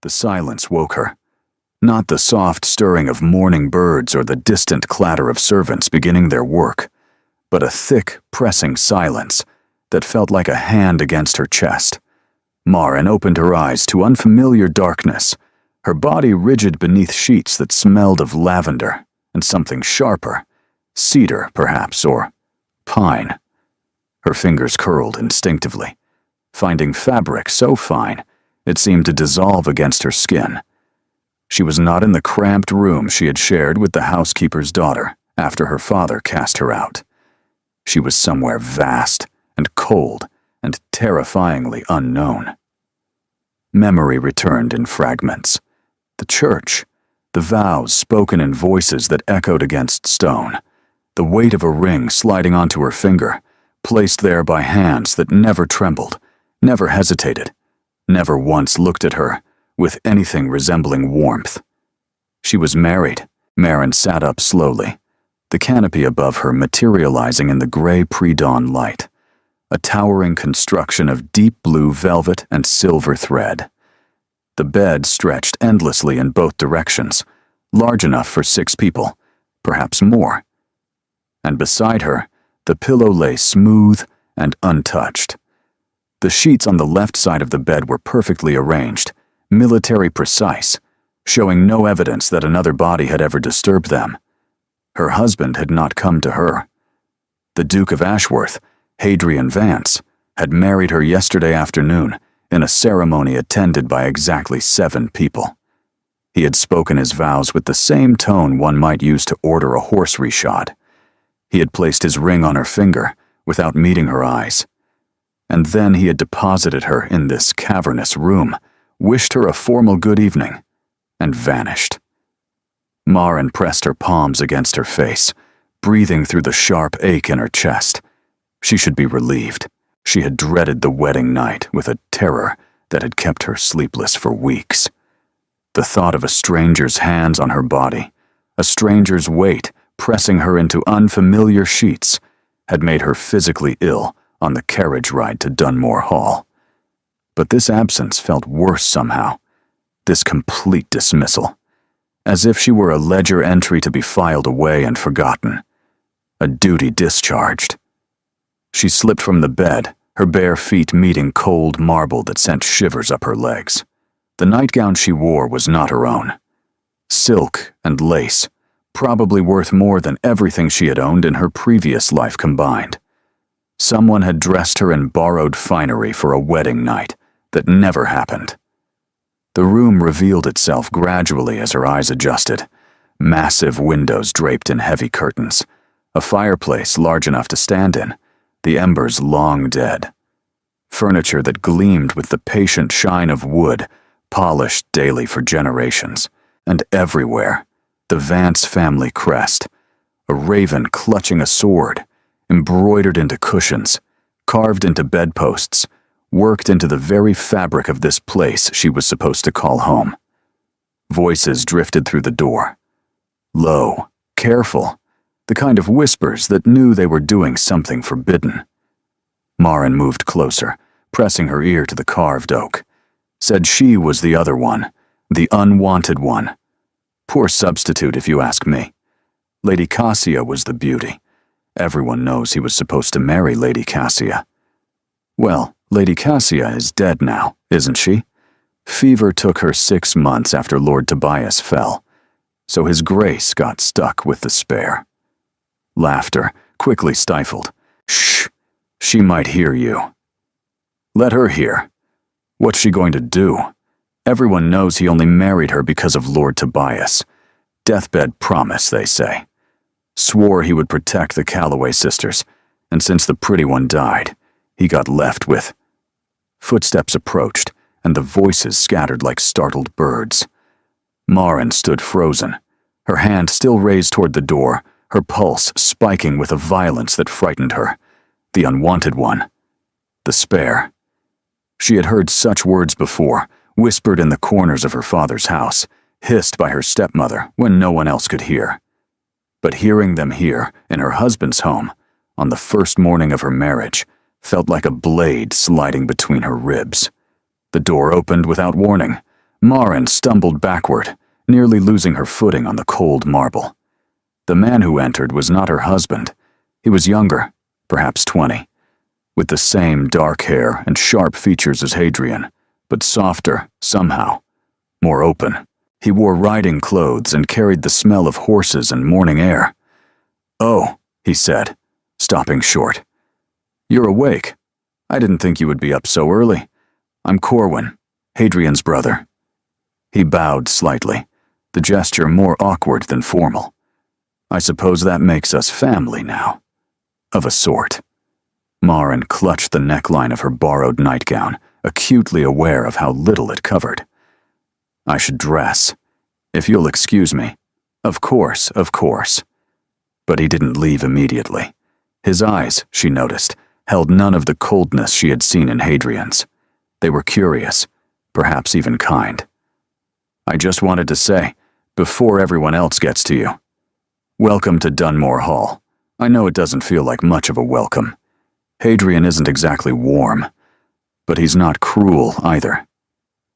The silence woke her. Not the soft stirring of morning birds or the distant clatter of servants beginning their work, but a thick, pressing silence that felt like a hand against her chest. Maren opened her eyes to unfamiliar darkness, her body rigid beneath sheets that smelled of lavender and something sharper, cedar perhaps, or pine. Her fingers curled instinctively, finding fabric so fine it seemed to dissolve against her skin. She was not in the cramped room she had shared with the housekeeper's daughter after her father cast her out. She was somewhere vast and cold and terrifyingly unknown. Memory returned in fragments. The church, the vows spoken in voices that echoed against stone, the weight of a ring sliding onto her finger, placed there by hands that never trembled, never hesitated, never once looked at her with anything resembling warmth. She was married. Maren sat up slowly, the canopy above her materializing in the gray pre-dawn light, a towering construction of deep blue velvet and silver thread. The bed stretched endlessly in both directions, large enough for 6 people, perhaps more. And beside her, the pillow lay smooth and untouched. The sheets on the left side of the bed were perfectly arranged, military precise, showing no evidence that another body had ever disturbed them. Her husband had not come to her. The Duke of Ashworth, Hadrian Vance, had married her yesterday afternoon in a ceremony attended by exactly 7 people. He had spoken his vows with the same tone one might use to order a horse reshod. He had placed his ring on her finger without meeting her eyes. And then he had deposited her in this cavernous room, wished her a formal good evening, and vanished. Maren pressed her palms against her face, breathing through the sharp ache in her chest. She should be relieved. She had dreaded the wedding night with a terror that had kept her sleepless for weeks. The thought of a stranger's hands on her body, a stranger's weight pressing her into unfamiliar sheets, had made her physically ill on the carriage ride to Dunmore Hall. But this absence felt worse somehow, this complete dismissal, as if she were a ledger entry to be filed away and forgotten, a duty discharged. She slipped from the bed, her bare feet meeting cold marble that sent shivers up her legs. The nightgown she wore was not her own. Silk and lace, probably worth more than everything she had owned in her previous life combined. Someone had dressed her in borrowed finery for a wedding night that never happened. The room revealed itself gradually as her eyes adjusted. Massive windows draped in heavy curtains, a fireplace large enough to stand in, the embers long dead. Furniture that gleamed with the patient shine of wood, polished daily for generations, and everywhere, the Vance family crest, a raven clutching a sword, embroidered into cushions, carved into bedposts, worked into the very fabric of this place she was supposed to call home. Voices drifted through the door. Low, careful, the kind of whispers that knew they were doing something forbidden. Maren moved closer, pressing her ear to the carved oak. Said she was the other one, the unwanted one. Poor substitute, if you ask me. Lady Cassia was the beauty. Everyone knows he was supposed to marry Lady Cassia. Well, Lady Cassia is dead now, isn't she? Fever took her 6 months after Lord Tobias fell, so his grace got stuck with the spare. Laughter, quickly stifled. Shh, she might hear you. Let her hear. What's she going to do? Everyone knows he only married her because of Lord Tobias. Deathbed promise, they say. Swore he would protect the Calloway sisters, and since the pretty one died, he got left with. Footsteps approached, and the voices scattered like startled birds. Maren stood frozen, her hand still raised toward the door, her pulse spiking with a violence that frightened her. The unwanted one. The spare. She had heard such words before, whispered in the corners of her father's house, hissed by her stepmother when no one else could hear. But hearing them here, in her husband's home, on the first morning of her marriage, felt like a blade sliding between her ribs. The door opened without warning. Maren stumbled backward, nearly losing her footing on the cold marble. The man who entered was not her husband. He was younger, perhaps 20, with the same dark hair and sharp features as Hadrian, but softer, somehow, more open. He wore riding clothes and carried the smell of horses and morning air. "Oh," he said, stopping short. "You're awake. I didn't think you would be up so early. I'm Corwin, Hadrian's brother." He bowed slightly, the gesture more awkward than formal. "I suppose that makes us family now." "Of a sort." Maren clutched the neckline of her borrowed nightgown, acutely aware of how little it covered. "I should dress. If you'll excuse me." Of course. But he didn't leave immediately. His eyes, she noticed, held none of the coldness she had seen in Hadrian's. They were curious, perhaps even kind. "I just wanted to say, before everyone else gets to you, welcome to Dunmore Hall. I know it doesn't feel like much of a welcome. Hadrian isn't exactly warm, but he's not cruel either.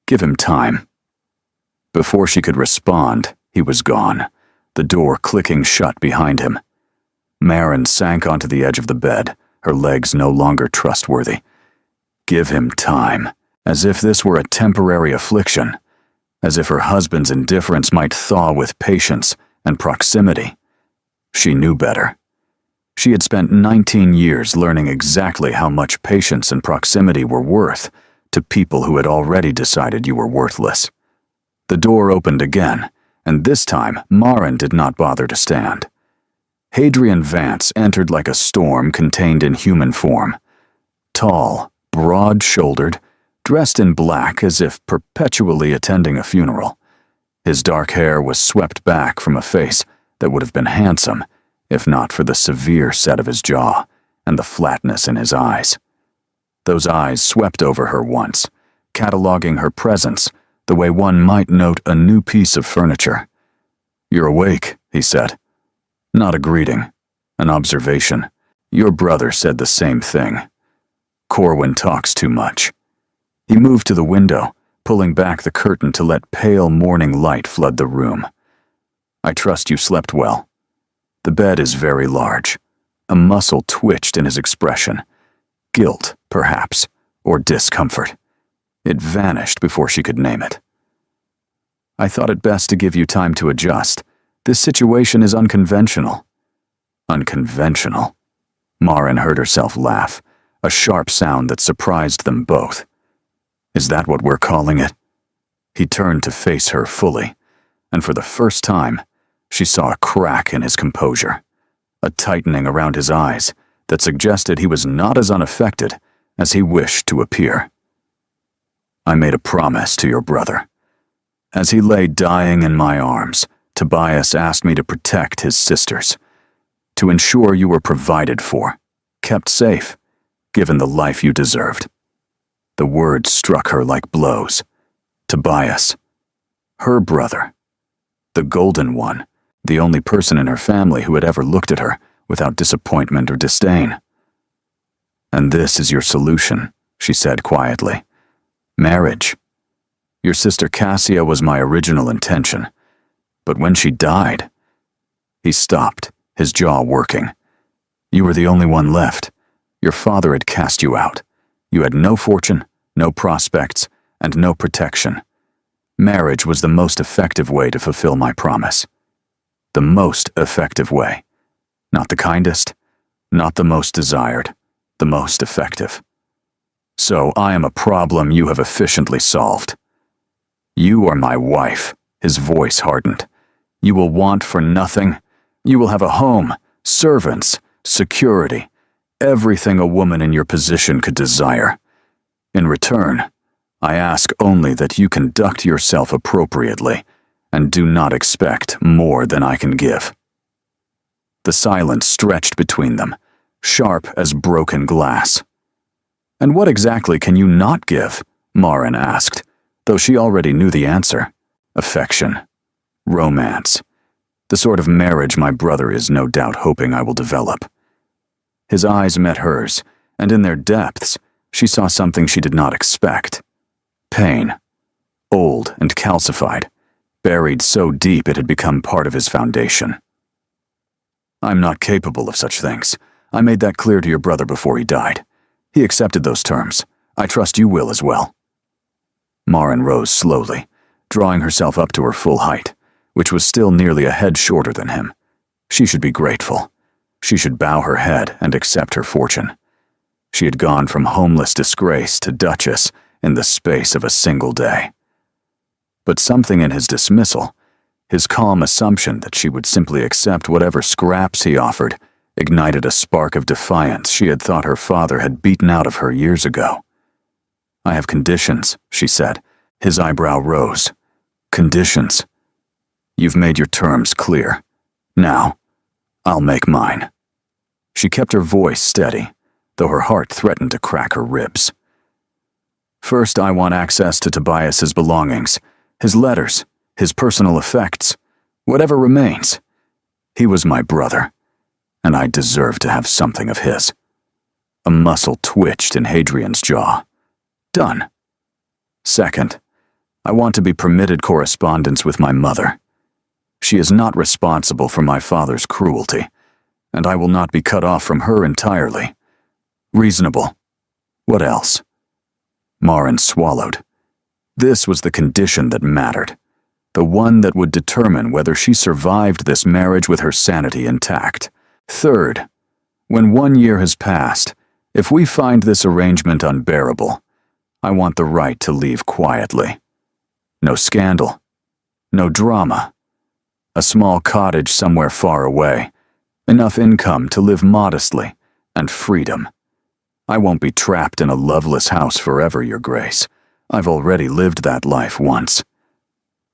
Give him time." Before she could respond, he was gone, the door clicking shut behind him. Maren sank onto the edge of the bed, her legs no longer trustworthy. Give him time, as if this were a temporary affliction, as if her husband's indifference might thaw with patience and proximity. She knew better. She had spent 19 years learning exactly how much patience and proximity were worth to people who had already decided you were worthless. The door opened again, and this time Maren did not bother to stand. Hadrian Vance entered like a storm contained in human form. Tall, broad-shouldered, dressed in black as if perpetually attending a funeral. His dark hair was swept back from a face that would have been handsome, if not for the severe set of his jaw and the flatness in his eyes. Those eyes swept over her once, cataloging her presence the way one might note a new piece of furniture. "You're awake," he said. Not a greeting, an observation. "Your brother said the same thing. Corwin talks too much." He moved to the window, pulling back the curtain to let pale morning light flood the room. "I trust you slept well." The bed is very large. A muscle twitched in his expression. Guilt, perhaps, or discomfort. It vanished before she could name it. "I thought it best to give you time to adjust. This situation is unconventional." Unconventional? Maren heard herself laugh, a sharp sound that surprised them both. "Is that what we're calling it?" He turned to face her fully, and for the first time, she saw a crack in his composure, a tightening around his eyes that suggested he was not as unaffected as he wished to appear. "I made a promise to your brother. As he lay dying in my arms, Tobias asked me to protect his sisters, to ensure you were provided for, kept safe, given the life you deserved." The words struck her like blows. Tobias. Her brother. The golden one, the only person in her family who had ever looked at her without disappointment or disdain. "And this is your solution," she said quietly. "Marriage. Your sister Cassia was my original intention, but when she died..." He stopped, his jaw working. "You were the only one left. Your father had cast you out. You had no fortune, no prospects, and no protection. Marriage was the most effective way to fulfill my promise. The most effective way. Not the kindest, not the most desired, the most effective. So I am a problem you have efficiently solved. You are my wife." His voice hardened. "You will want for nothing. You will have a home, servants, security, everything a woman in your position could desire. In return, I ask only that you conduct yourself appropriately and do not expect more than I can give." The silence stretched between them, sharp as broken glass. "And what exactly can you not give?" Maren asked, though she already knew the answer. "Affection. Romance. The sort of marriage my brother is no doubt hoping I will develop." His eyes met hers, and in their depths, she saw something she did not expect. Pain. old and calcified, buried so deep it had become part of his foundation. I'm not capable of such things. I made that clear to your brother before he died. He accepted those terms. I trust you will as well. Maren rose slowly, drawing herself up to her full height, which was still nearly a head shorter than him. She should be grateful. She should bow her head and accept her fortune. She had gone from homeless disgrace to duchess in the space of a single day. But something in his dismissal, his calm assumption that she would simply accept whatever scraps he offered, ignited a spark of defiance she had thought her father had beaten out of her years ago. I have conditions, she said. His eyebrow rose. Conditions? You've made your terms clear. Now, I'll make mine. She kept her voice steady, though her heart threatened to crack her ribs. First, I want access to Tobias's belongings, his letters, his personal effects, whatever remains. He was my brother, and I deserve to have something of his. A muscle twitched in Hadrian's jaw. Done. Second, I want to be permitted correspondence with my mother. She is not responsible for my father's cruelty, and I will not be cut off from her entirely. Reasonable. What else? Maren swallowed. This was the condition that mattered, the one that would determine whether she survived this marriage with her sanity intact. Third, when 1 year has passed, if we find this arrangement unbearable, I want the right to leave quietly. No scandal, no drama. A small cottage somewhere far away, enough income to live modestly, and freedom. I won't be trapped in a loveless house forever, Your Grace. I've already lived that life once.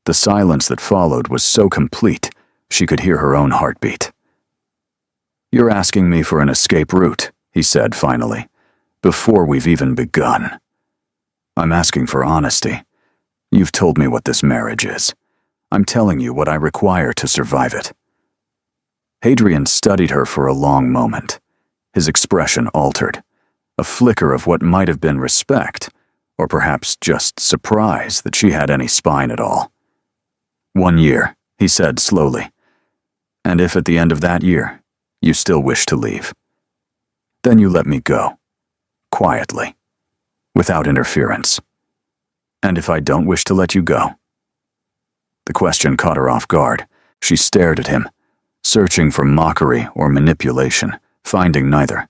The silence that followed was so complete, she could hear her own heartbeat. You're asking me for an escape route, he said finally, before we've even begun. I'm asking for honesty. You've told me what this marriage is. I'm telling you what I require to survive it. Hadrian studied her for a long moment. His expression altered, a flicker of what might have been respect, or perhaps just surprise that she had any spine at all. 1 year, he said slowly. And if at the end of that year, you still wish to leave, then you let me go, quietly, without interference. And if I don't wish to let you go? The question caught her off guard. She stared at him, searching for mockery or manipulation, finding neither.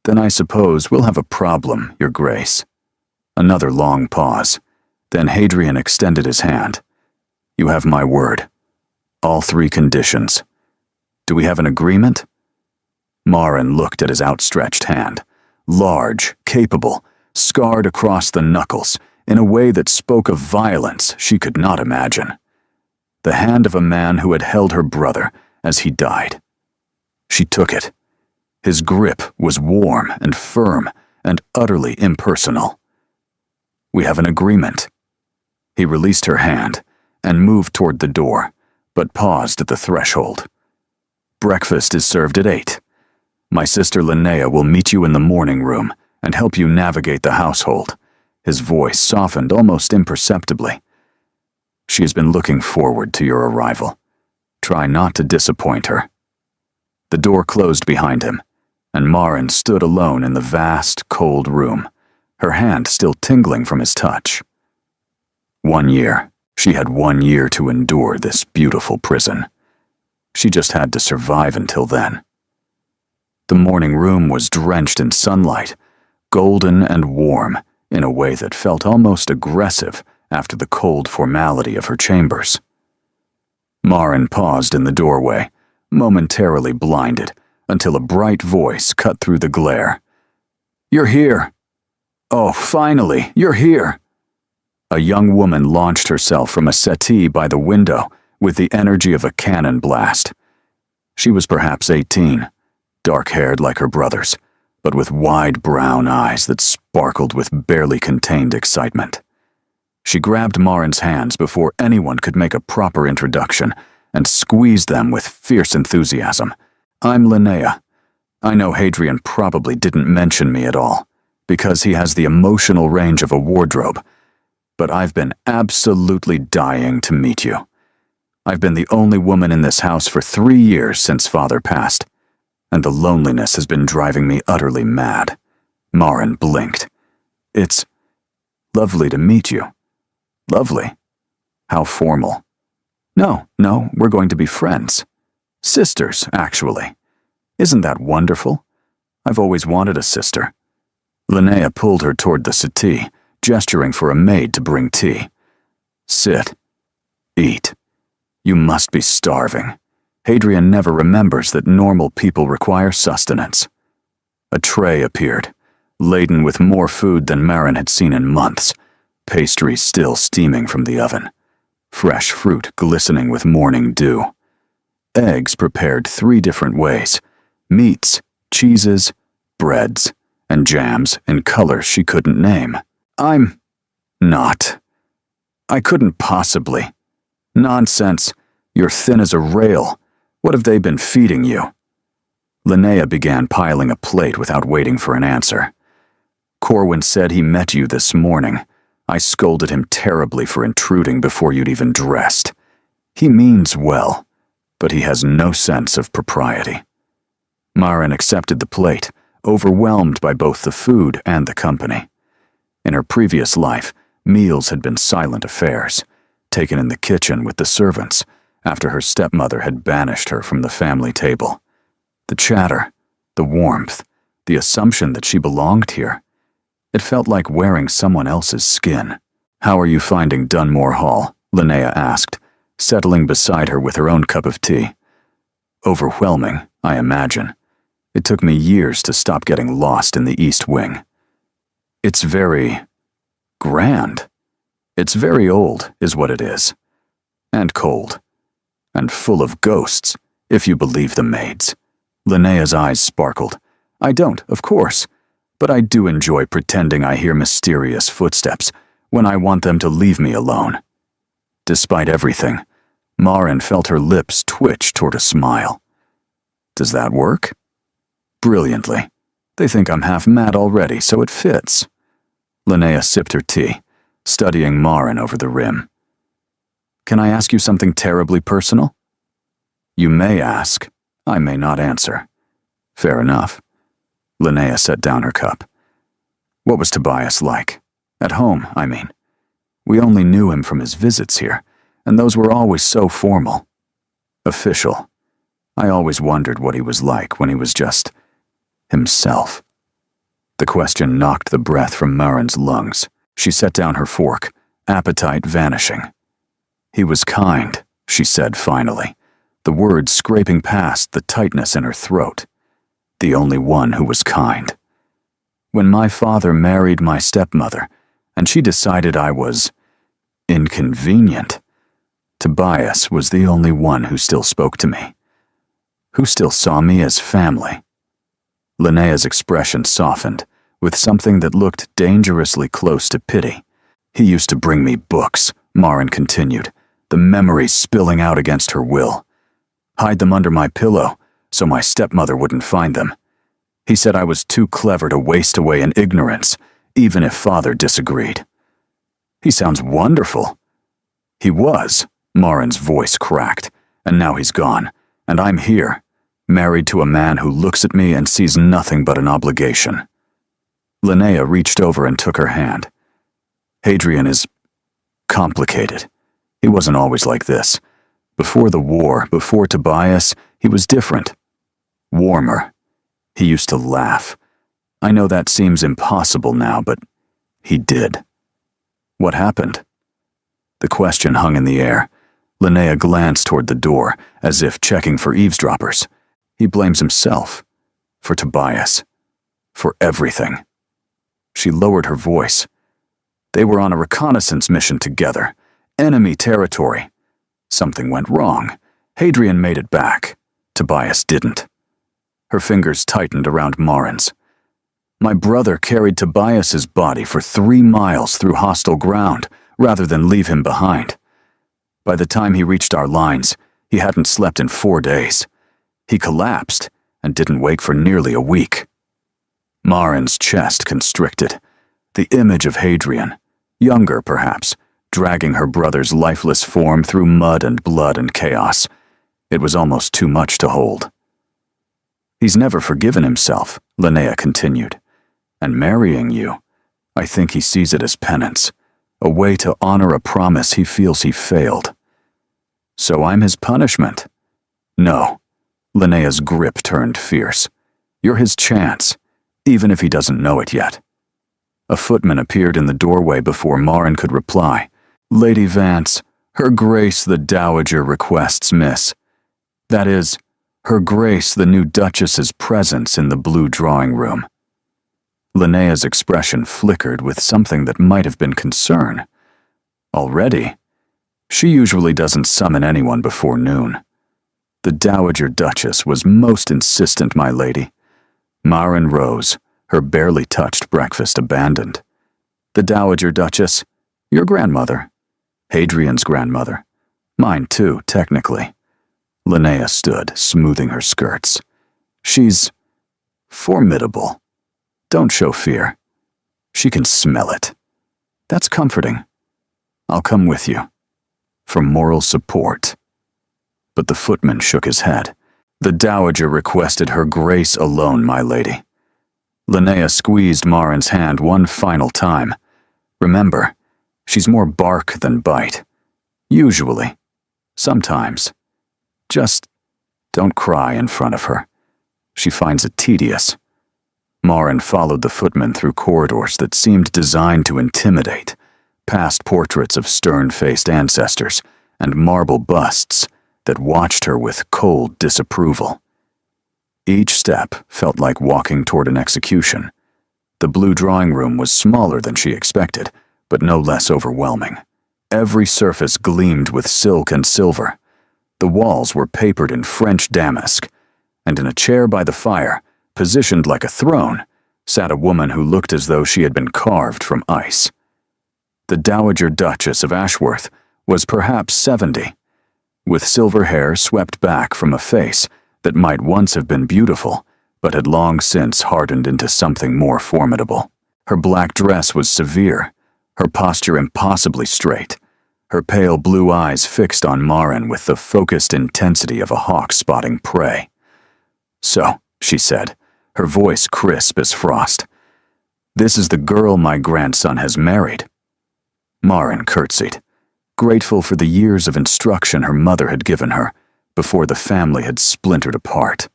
Then I suppose we'll have a problem, Your Grace. Another long pause. Then Hadrian extended his hand. You have my word. All 3 conditions. Do we have an agreement? Maren looked at his outstretched hand, large, capable, scarred across the knuckles, in a way that spoke of violence she could not imagine. The hand of a man who had held her brother as he died. She took it. His grip was warm and firm and utterly impersonal. We have an agreement. He released her hand and moved toward the door, but paused at the threshold. Breakfast is served at 8. My sister Linnea will meet you in the morning room and help you navigate the household. His voice softened almost imperceptibly. She has been looking forward to your arrival. Try not to disappoint her. The door closed behind him, and Maren stood alone in the vast, cold room, her hand still tingling from his touch. 1 year. She had 1 year to endure this beautiful prison. She just had to survive until then. The morning room was drenched in sunlight, golden and warm, in a way that felt almost aggressive after the cold formality of her chambers. Maren paused in the doorway, momentarily blinded, until a bright voice cut through the glare. You're here. Oh, finally, you're here. A young woman launched herself from a settee by the window with the energy of a cannon blast. She was perhaps 18, dark-haired like her brothers, but with wide brown eyes that sparkled with barely contained excitement. She grabbed Maren's hands before anyone could make a proper introduction and squeezed them with fierce enthusiasm. I'm Linnea. I know Hadrian probably didn't mention me at all, because he has the emotional range of a wardrobe, but I've been absolutely dying to meet you. I've been the only woman in this house for 3 years since Father passed, and the loneliness has been driving me utterly mad." Maren blinked. "It's lovely to meet you." "Lovely? How formal." No, we're going to be friends. Sisters, actually. Isn't that wonderful? I've always wanted a sister." Linnea pulled her toward the settee, gesturing for a maid to bring tea. "Sit. Eat. You must be starving. Hadrian never remembers that normal people require sustenance." A tray appeared, laden with more food than Maren had seen in months, pastries still steaming from the oven, fresh fruit glistening with morning dew. Eggs prepared 3 different ways, meats, cheeses, breads, and jams in colors she couldn't name. "I'm not. I couldn't possibly. Nonsense. You're thin as a rail. What have they been feeding you?" Linnea began piling a plate without waiting for an answer. "Corwin said he met you this morning. I scolded him terribly for intruding before you'd even dressed. He means well, but he has no sense of propriety." Maren accepted the plate, overwhelmed by both the food and the company. In her previous life, meals had been silent affairs, taken in the kitchen with the servants, after her stepmother had banished her from the family table. The chatter, the warmth, the assumption that she belonged here. It felt like wearing someone else's skin. "How are you finding Dunmore Hall?" Linnea asked, settling beside her with her own cup of tea. "Overwhelming, I imagine. It took me years to stop getting lost in the East Wing. It's very grand. It's very old, is what it is. And cold. And full of ghosts, if you believe the maids." Linnea's eyes sparkled. "I don't, of course, but I do enjoy pretending I hear mysterious footsteps when I want them to leave me alone." Despite everything, Maren felt her lips twitch toward a smile. "Does that work?" "Brilliantly. They think I'm half mad already, so it fits." Linnea sipped her tea, studying Maren over the rim. "Can I ask you something terribly personal?" "You may ask. I may not answer." "Fair enough." Linnea set down her cup. "What was Tobias like? At home, I mean. We only knew him from his visits here, and those were always so formal. Official. I always wondered what he was like when he was just himself." The question knocked the breath from Maren's lungs. She set down her fork, appetite vanishing. "He was kind," she said finally, the words scraping past the tightness in her throat. "The only one who was kind. When my father married my stepmother, and she decided I was inconvenient, Tobias was the only one who still spoke to me, who still saw me as family." Linnea's expression softened, with something that looked dangerously close to pity. "He used to bring me books," Maren continued, the memories spilling out against her will. "Hide them under my pillow, so my stepmother wouldn't find them. He said I was too clever to waste away in ignorance, even if Father disagreed." "He sounds wonderful." "He was," Maren's voice cracked, "and now he's gone, and I'm here, married to a man who looks at me and sees nothing but an obligation." Linnea reached over and took her hand. "Hadrian is complicated. He wasn't always like this. Before the war, before Tobias, he was different. Warmer. He used to laugh. I know that seems impossible now, but he did." "What happened?" The question hung in the air. Linnea glanced toward the door, as if checking for eavesdroppers. "He blames himself. For Tobias. For everything." She lowered her voice. "They were on a reconnaissance mission together. Enemy territory. Something went wrong. Hadrian made it back. Tobias didn't." Her fingers tightened around Maren's. "My brother carried Tobias's body for 3 miles through hostile ground, rather than leave him behind. By the time he reached our lines, he hadn't slept in 4 days. He collapsed and didn't wake for nearly a week." Maren's chest constricted. The image of Hadrian, Younger, perhaps, dragging her brother's lifeless form through mud and blood and chaos. It was almost too much to hold. "He's never forgiven himself," Linnea continued. "And marrying you, I think he sees it as penance, a way to honor a promise he feels he failed." "So I'm his punishment?" "No." Linnea's grip turned fierce. "You're his chance, even if he doesn't know it yet." A footman appeared in the doorway before Marin could reply. "Lady Vance, Her Grace the Dowager requests Miss. That is, Her Grace the new Duchess's presence in the blue drawing room." Linnea's expression flickered with something that might have been concern. "Already? She usually doesn't summon anyone before noon." "The Dowager Duchess was most insistent, my lady." Marin rose, her barely touched breakfast abandoned. "The Dowager Duchess? Your grandmother. Hadrian's grandmother. Mine too, technically." Linnea stood, smoothing her skirts. "She's formidable. Don't show fear. She can smell it. That's comforting. I'll come with you. For moral support." But the footman shook his head. "The Dowager requested Her Grace alone, my lady." Linnea squeezed Marin's hand one final time. "Remember, she's more bark than bite. Usually. Sometimes. Just don't cry in front of her. She finds it tedious." Marin followed the footman through corridors that seemed designed to intimidate, past portraits of stern-faced ancestors and marble busts that watched her with cold disapproval. Each step felt like walking toward an execution. The blue drawing room was smaller than she expected, but no less overwhelming. Every surface gleamed with silk and silver. The walls were papered in French damask, and in a chair by the fire, positioned like a throne, sat a woman who looked as though she had been carved from ice. The Dowager Duchess of Ashworth was perhaps 70, with silver hair swept back from a face that might once have been beautiful, but had long since hardened into something more formidable. Her black dress was severe, her posture impossibly straight, her pale blue eyes fixed on Marin with the focused intensity of a hawk spotting prey. "So," she said, her voice crisp as frost, "this is the girl my grandson has married." Marin curtsied, grateful for the years of instruction her mother had given her before the family had splintered apart.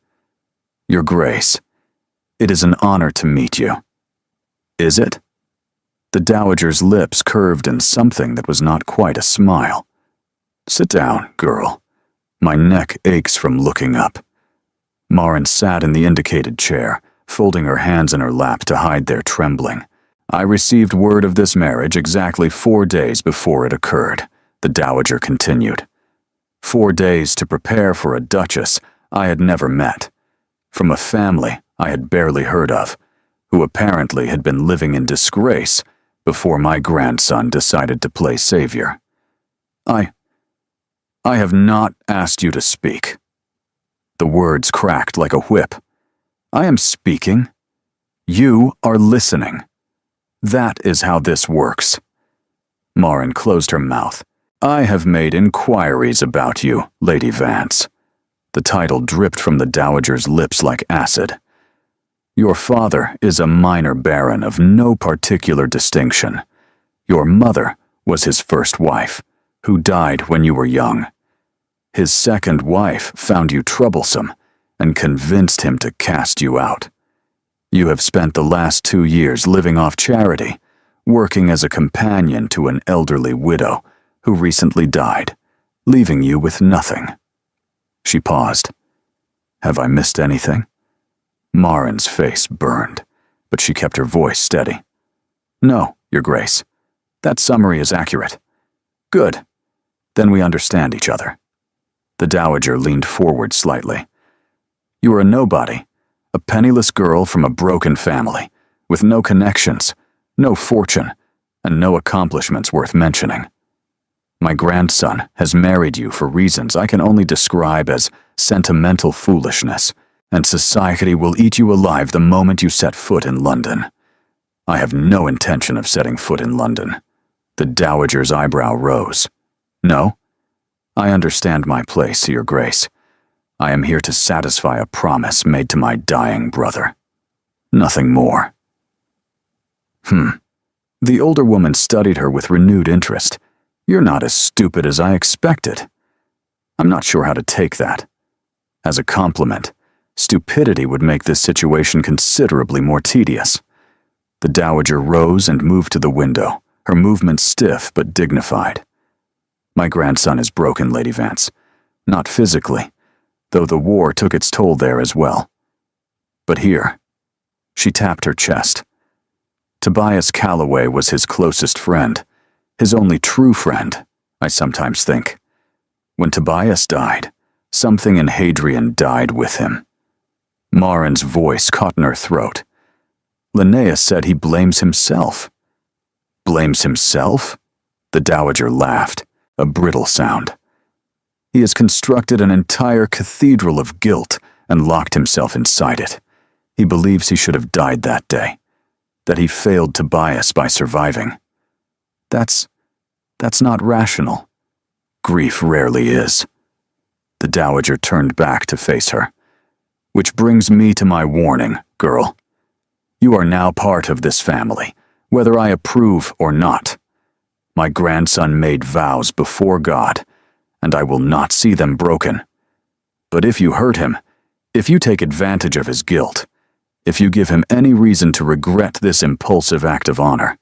"Your Grace, it is an honor to meet you." "Is it?" The Dowager's lips curved in something that was not quite a smile. "Sit down, girl. My neck aches from looking up." Marin sat in the indicated chair, folding her hands in her lap to hide their trembling. "I received word of this marriage exactly 4 days before it occurred," the Dowager continued. 4 days to prepare for a duchess I had never met, from a family I had barely heard of, who apparently had been living in disgrace before my grandson decided to play savior. I have not asked you to speak." The words cracked like a whip. "I am speaking. You are listening. That is how this works." Marin closed her mouth. "I have made inquiries about you, Lady Vance." The title dripped from the Dowager's lips like acid. "Your father is a minor baron of no particular distinction. Your mother was his first wife, who died when you were young. His second wife found you troublesome and convinced him to cast you out. You have spent the last 2 years living off charity, working as a companion to an elderly widow who recently died, leaving you with nothing." She paused. "Have I missed anything?" Marin's face burned, but she kept her voice steady. "No, Your Grace. That summary is accurate." "Good. Then we understand each other." The Dowager leaned forward slightly. "You are a nobody, a penniless girl from a broken family, with no connections, no fortune, and no accomplishments worth mentioning. My grandson has married you for reasons I can only describe as sentimental foolishness, and society will eat you alive the moment you set foot in London. I have no intention of setting foot in London. The dowager's eyebrow rose. No, I understand my place, Your Grace. I am here to satisfy a promise made to my dying brother. Nothing more. The older woman studied her with renewed interest. You're not as stupid as I expected. I'm not sure how to take that. As a compliment, stupidity would make this situation considerably more tedious. The dowager rose and moved to the window, her movement stiff but dignified. My grandson is broken, Lady Vance. Not physically, though the war took its toll there as well. But here, she tapped her chest. Tobias Calloway was his closest friend, his only true friend, I sometimes think. When Tobias died, something in Hadrian died with him. Marin's voice caught in her throat. Linnea said he blames himself. Blames himself? The dowager laughed, a brittle sound. He has constructed an entire cathedral of guilt and locked himself inside it. He believes he should have died that day, that he failed Tobias by surviving. That's not rational. Grief rarely is. The dowager turned back to face her. Which brings me to my warning, girl. You are now part of this family, whether I approve or not. My grandson made vows before God, and I will not see them broken. But if you hurt him, if you take advantage of his guilt, if you give him any reason to regret this impulsive act of honor.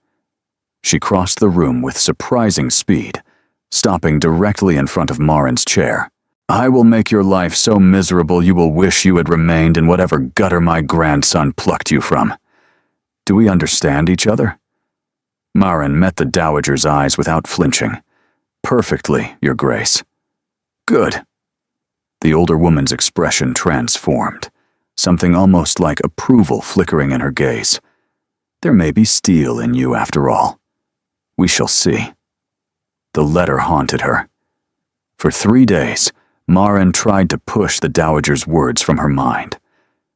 She crossed the room with surprising speed, stopping directly in front of Marin's chair. I will make your life so miserable you will wish you had remained in whatever gutter my grandson plucked you from. Do we understand each other? Marin met the dowager's eyes without flinching. Perfectly, Your Grace. Good. The older woman's expression transformed, something almost like approval flickering in her gaze. There may be steel in you after all. We shall see. The letter haunted her. For 3 days, Marin tried to push the dowager's words from her mind.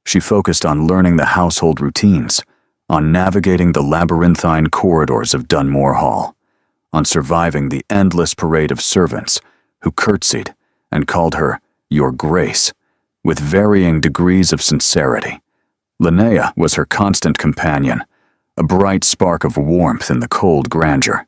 She focused on learning the household routines, on navigating the labyrinthine corridors of Dunmore Hall, on surviving the endless parade of servants who curtsied and called her Your Grace, with varying degrees of sincerity. Linnea was her constant companion, a bright spark of warmth in the cold grandeur.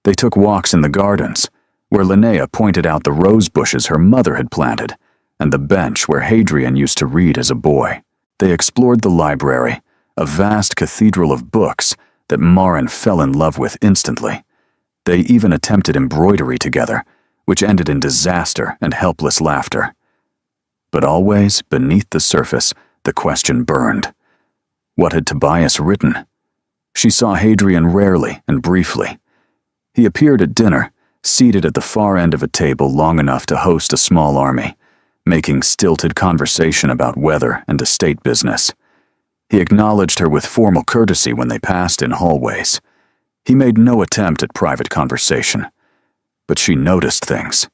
They took walks in the gardens, where Linnea pointed out the rose bushes her mother had planted, and the bench where Hadrian used to read as a boy. They explored the library, a vast cathedral of books that Marin fell in love with instantly. They even attempted embroidery together, which ended in disaster and helpless laughter. But always, beneath the surface, the question burned. What had Tobias written? She saw Hadrian rarely and briefly. He appeared at dinner, seated at the far end of a table long enough to host a small army, making stilted conversation about weather and estate business. He acknowledged her with formal courtesy when they passed in hallways. He made no attempt at private conversation. But she noticed things.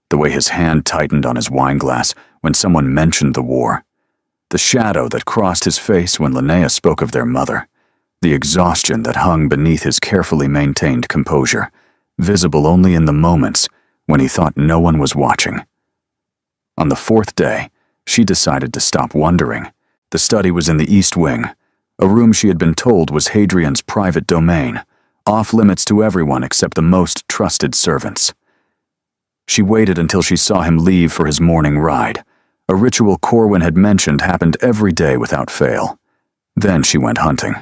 The way his hand tightened on his wineglass when someone mentioned the war. The shadow that crossed his face when Linnea spoke of their mother. The exhaustion that hung beneath his carefully maintained composure, visible only in the moments when he thought no one was watching. On the 4th day, she decided to stop wondering. The study was in the East Wing, a room she had been told was Hadrian's private domain, off limits to everyone except the most trusted servants. She waited until she saw him leave for his morning ride. A ritual Corwin had mentioned happened every day without fail. Then she went hunting.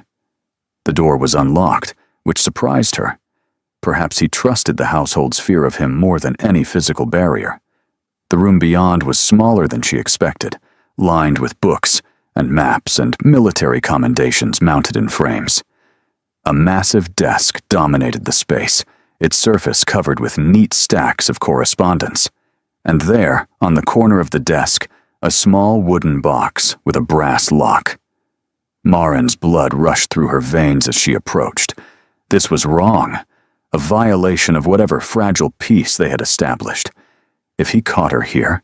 The door was unlocked, which surprised her. Perhaps he trusted the household's fear of him more than any physical barrier. The room beyond was smaller than she expected, lined with books and maps and military commendations mounted in frames. A massive desk dominated the space, its surface covered with neat stacks of correspondence. And there, on the corner of the desk, a small wooden box with a brass lock. Marin's blood rushed through her veins as she approached. This was wrong, a violation of whatever fragile peace they had established. If he caught her here.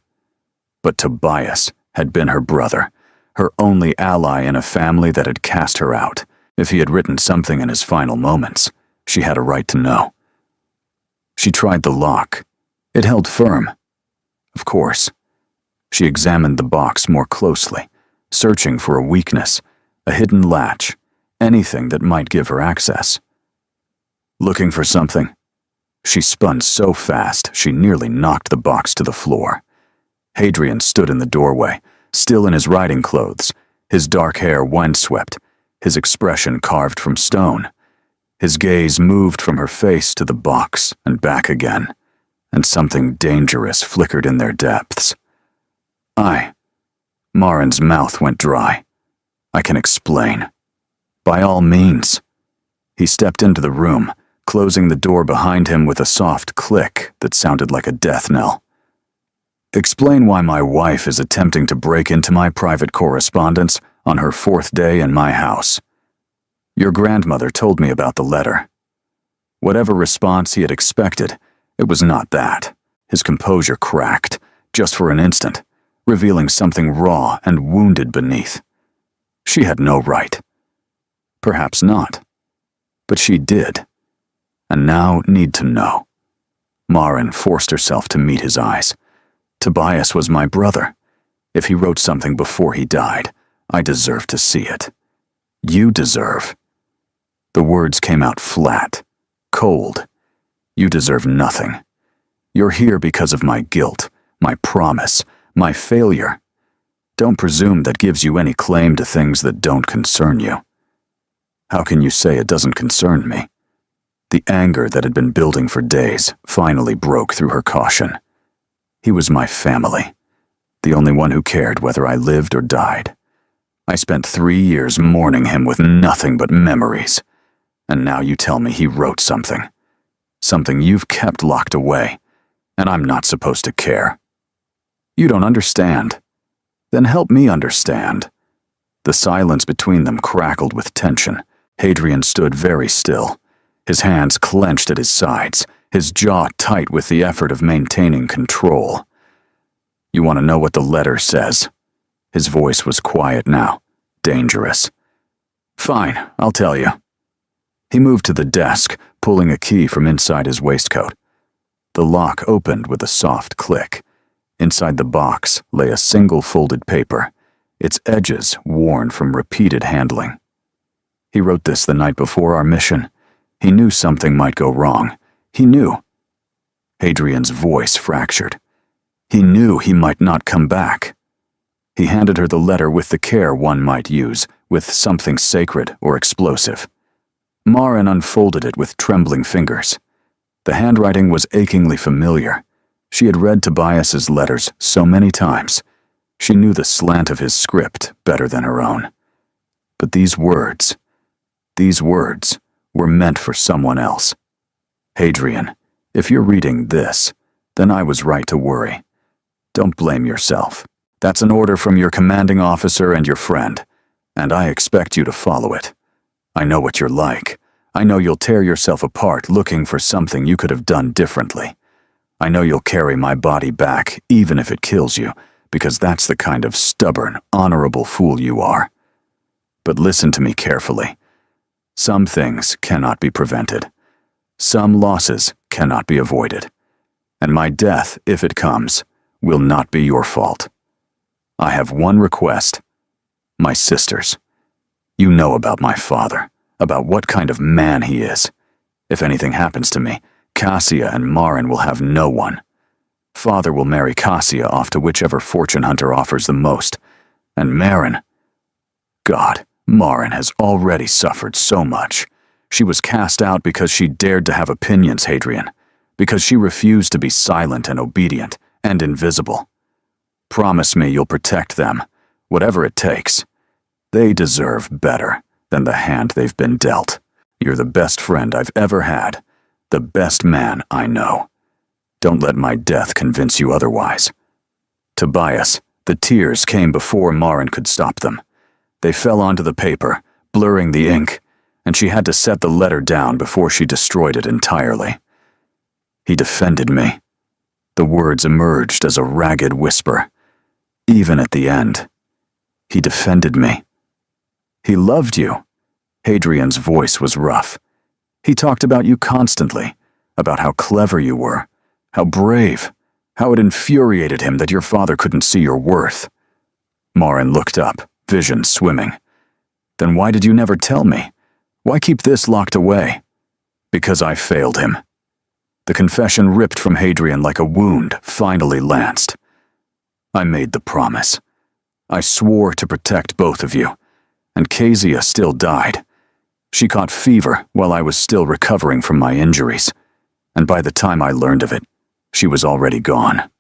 But Tobias had been her brother, her only ally in a family that had cast her out. If he had written something in his final moments, she had a right to know. She tried the lock. It held firm. Of course. She examined the box more closely, searching for a weakness, a hidden latch, anything that might give her access. Looking for something? She spun so fast she nearly knocked the box to the floor. Hadrian stood in the doorway, still in his riding clothes, his dark hair windswept, his expression carved from stone. His gaze moved from her face to the box and back again, and something dangerous flickered in their depths. Marin's mouth went dry. I can explain. By all means. He stepped into the room, closing the door behind him with a soft click that sounded like a death knell. Explain why my wife is attempting to break into my private correspondence on her 4th day in my house. Your grandmother told me about the letter. Whatever response he had expected, it was not that. His composure cracked, just for an instant, revealing something raw and wounded beneath. She had no right. Perhaps not. But she did. And now need to know. Marin forced herself to meet his eyes. Tobias was my brother. If he wrote something before he died, I deserve to see it. You deserve. The words came out flat, cold. You deserve nothing. You're here because of my guilt, my promise, my failure. Don't presume that gives you any claim to things that don't concern you. How can you say it doesn't concern me? The anger that had been building for days finally broke through her caution. He was my family, the only one who cared whether I lived or died. I spent 3 years mourning him with nothing but memories, and now you tell me he wrote something. Something you've kept locked away, and I'm not supposed to care. You don't understand. Then help me understand. The silence between them crackled with tension. Hadrian stood very still, his hands clenched at his sides, his jaw tight with the effort of maintaining control. You want to know what the letter says? His voice was quiet now, dangerous. Fine, I'll tell you. He moved to the desk, pulling a key from inside his waistcoat. The lock opened with a soft click. Inside the box lay a single folded paper, its edges worn from repeated handling. He wrote this the night before our mission. He knew something might go wrong. He knew. Hadrian's voice fractured. He knew he might not come back. He handed her the letter with the care one might use with something sacred or explosive. Marin unfolded it with trembling fingers. The handwriting was achingly familiar. She had read Tobias's letters so many times. She knew the slant of his script better than her own. But these words were meant for someone else. Hadrian, if you're reading this, then I was right to worry. Don't blame yourself. That's an order from your commanding officer and your friend, and I expect you to follow it. I know what you're like. I know you'll tear yourself apart looking for something you could have done differently. I know you'll carry my body back, even if it kills you, because that's the kind of stubborn, honorable fool you are. But listen to me carefully. Some things cannot be prevented. Some losses cannot be avoided. And my death, if it comes, will not be your fault. I have one request. My sisters. You know about my father, about what kind of man he is. If anything happens to me, Cassia and Marin will have no one. Father will marry Cassia off to whichever fortune hunter offers the most. And Marin... God, Marin has already suffered so much. She was cast out because she dared to have opinions, Hadrian. Because she refused to be silent and obedient and invisible. Promise me you'll protect them, whatever it takes. They deserve better than the hand they've been dealt. You're the best friend I've ever had, the best man I know. Don't let my death convince you otherwise. Tobias, the tears came before Marin could stop them. They fell onto the paper, blurring the ink, and she had to set the letter down before she destroyed it entirely. He defended me. The words emerged as a ragged whisper. Even at the end, he defended me. He loved you. Hadrian's voice was rough. He talked about you constantly. about how clever you were, how brave, how it infuriated him that your father couldn't see your worth. Marin looked up, vision swimming. Then why did you never tell me? Why keep this locked away? Because I failed him. The confession ripped from Hadrian like a wound finally lanced. I made the promise. I swore to protect both of you, and Kezia still died. She caught fever while I was still recovering from my injuries, and by the time I learned of it, she was already gone.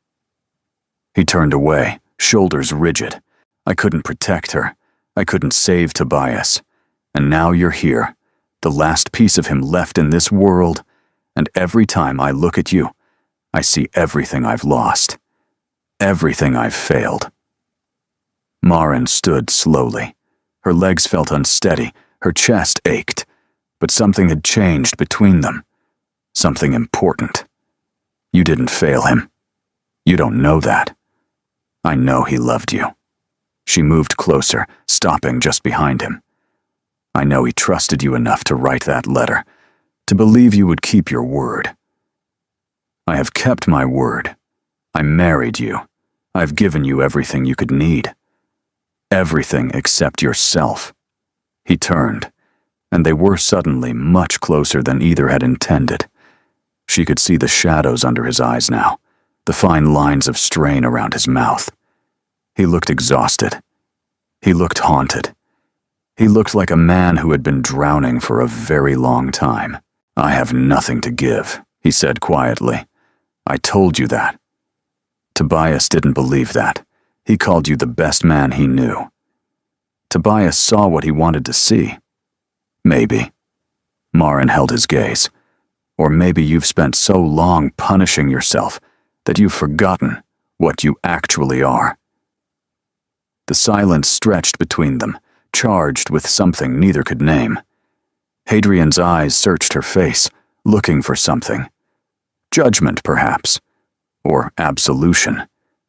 He turned away, shoulders rigid. I couldn't protect her. I couldn't save Tobias. And now you're here, the last piece of him left in this world, and every time I look at you, I see everything I've lost, everything I've failed. Marin stood slowly. Her legs felt unsteady, her chest ached, but something had changed between them. Something important. You didn't fail him. You don't know that. I know he loved you. She moved closer, stopping just behind him. I know he trusted you enough to write that letter, to believe you would keep your word. I have kept my word. I married you. I've given you everything you could need. Everything except yourself. He turned, and they were suddenly much closer than either had intended. She could see the shadows under his eyes now, the fine lines of strain around his mouth. He looked exhausted. He looked haunted. He looked like a man who had been drowning for a very long time. I have nothing to give, he said quietly. I told you that. Tobias didn't believe that. He called you the best man he knew. Tobias saw what he wanted to see. Maybe. Marin held his gaze. Or maybe you've spent so long punishing yourself that you've forgotten what you actually are. The silence stretched between them, charged with something neither could name. Hadrian's eyes searched her face, looking for something. Judgment, perhaps. Or absolution.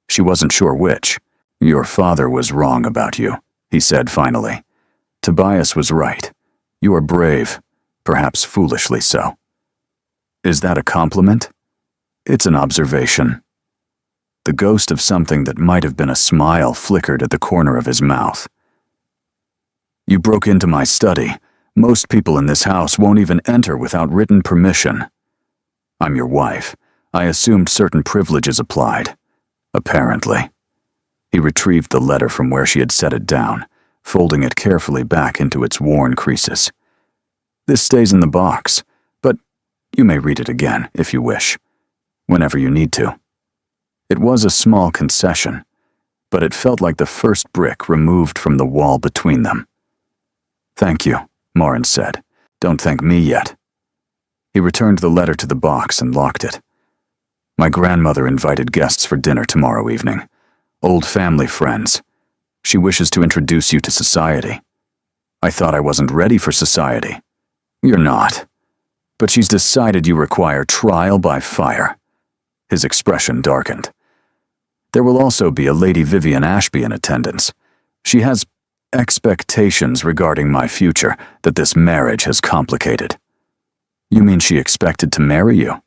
She wasn't sure which. Your father was wrong about you, he said finally. Tobias was right. You are brave, perhaps foolishly so. Is that a compliment? It's an observation. The ghost of something that might have been a smile flickered at the corner of his mouth. You broke into my study. Most people in this house won't even enter without written permission. I'm your wife. I assumed certain privileges applied. Apparently. He retrieved the letter from where she had set it down, folding it carefully back into its worn creases. This stays in the box, but you may read it again if you wish, whenever you need to. It was a small concession, but it felt like the first brick removed from the wall between them. Thank you, Marin said. Don't thank me yet. He returned the letter to the box and locked it. My grandmother invited guests for dinner tomorrow evening. Old family friends. She wishes to introduce you to society. I thought I wasn't ready for society. You're not. But she's decided you require trial by fire. His expression darkened. There will also be a Lady Vivian Ashby in attendance. She has expectations regarding my future that this marriage has complicated. You mean she expected to marry you?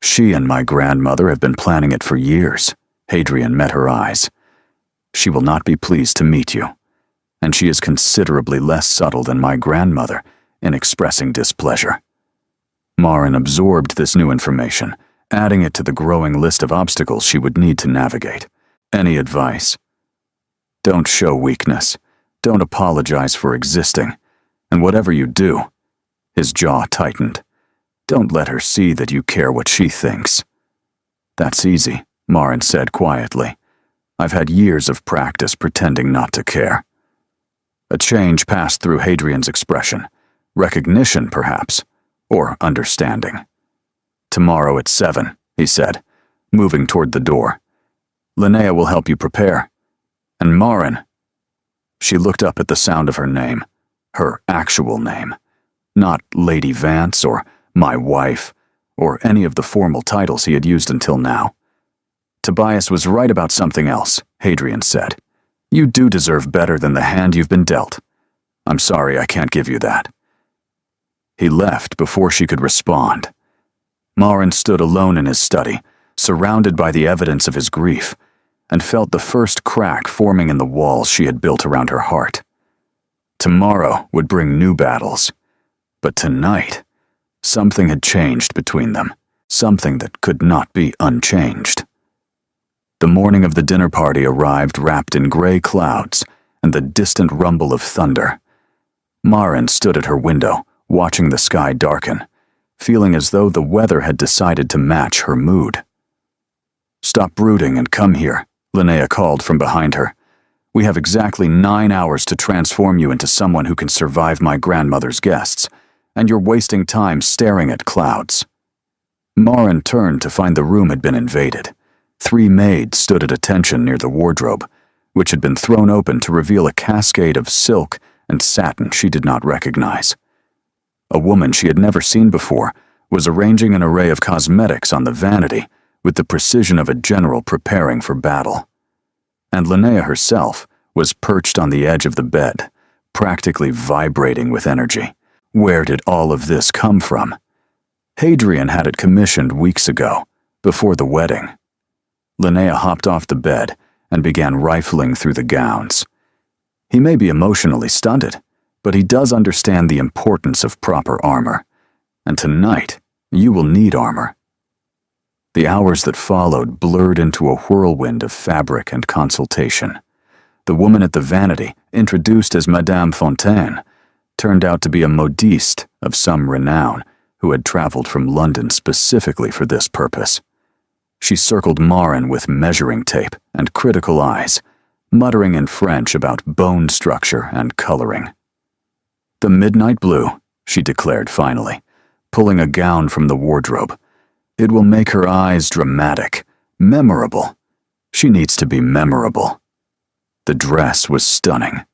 She and my grandmother have been planning it for years. Hadrian met her eyes. She will not be pleased to meet you, and she is considerably less subtle than my grandmother in expressing displeasure. Marin absorbed this new information, adding it to the growing list of obstacles she would need to navigate. Any advice? Don't show weakness. Don't apologize for existing. And whatever you do, his jaw tightened. Don't let her see that you care what she thinks. That's easy, Marin said quietly. I've had years of practice pretending not to care. A change passed through Hadrian's expression. Recognition, perhaps, or understanding. Tomorrow at 7, he said, moving toward the door. Linnea will help you prepare. And Marin. She looked up at the sound of her name, her actual name, not Lady Vance or my wife, or any of the formal titles he had used until now. Tobias was right about something else, Hadrian said. You do deserve better than the hand you've been dealt. I'm sorry I can't give you that. He left before she could respond. Marin stood alone in his study, surrounded by the evidence of his grief, and felt the first crack forming in the walls she had built around her heart. Tomorrow would bring new battles, but tonight, something had changed between them, something that could not be unchanged. The morning of the dinner party arrived wrapped in gray clouds and the distant rumble of thunder. Marin stood at her window, watching the sky darken, feeling as though the weather had decided to match her mood. "Stop brooding and come here," Linnea called from behind her. "We have exactly 9 hours to transform you into someone who can survive my grandmother's guests, and you're wasting time staring at clouds." Marin turned to find the room had been invaded. 3 maids stood at attention near the wardrobe, which had been thrown open to reveal a cascade of silk and satin she did not recognize. A woman she had never seen before was arranging an array of cosmetics on the vanity with the precision of a general preparing for battle. And Linnea herself was perched on the edge of the bed, practically vibrating with energy. Where did all of this come from? Hadrian had it commissioned weeks ago, before the wedding. Linnea hopped off the bed and began rifling through the gowns. He may be emotionally stunted, but he does understand the importance of proper armor, and tonight you will need armor. The hours that followed blurred into a whirlwind of fabric and consultation. The woman at the vanity, introduced as Madame Fontaine, turned out to be a modiste of some renown who had traveled from London specifically for this purpose. She circled Marin with measuring tape and critical eyes, muttering in French about bone structure and coloring. "The midnight blue," she declared finally, pulling a gown from the wardrobe. "It will make her eyes dramatic, memorable. She needs to be memorable." The dress was stunning.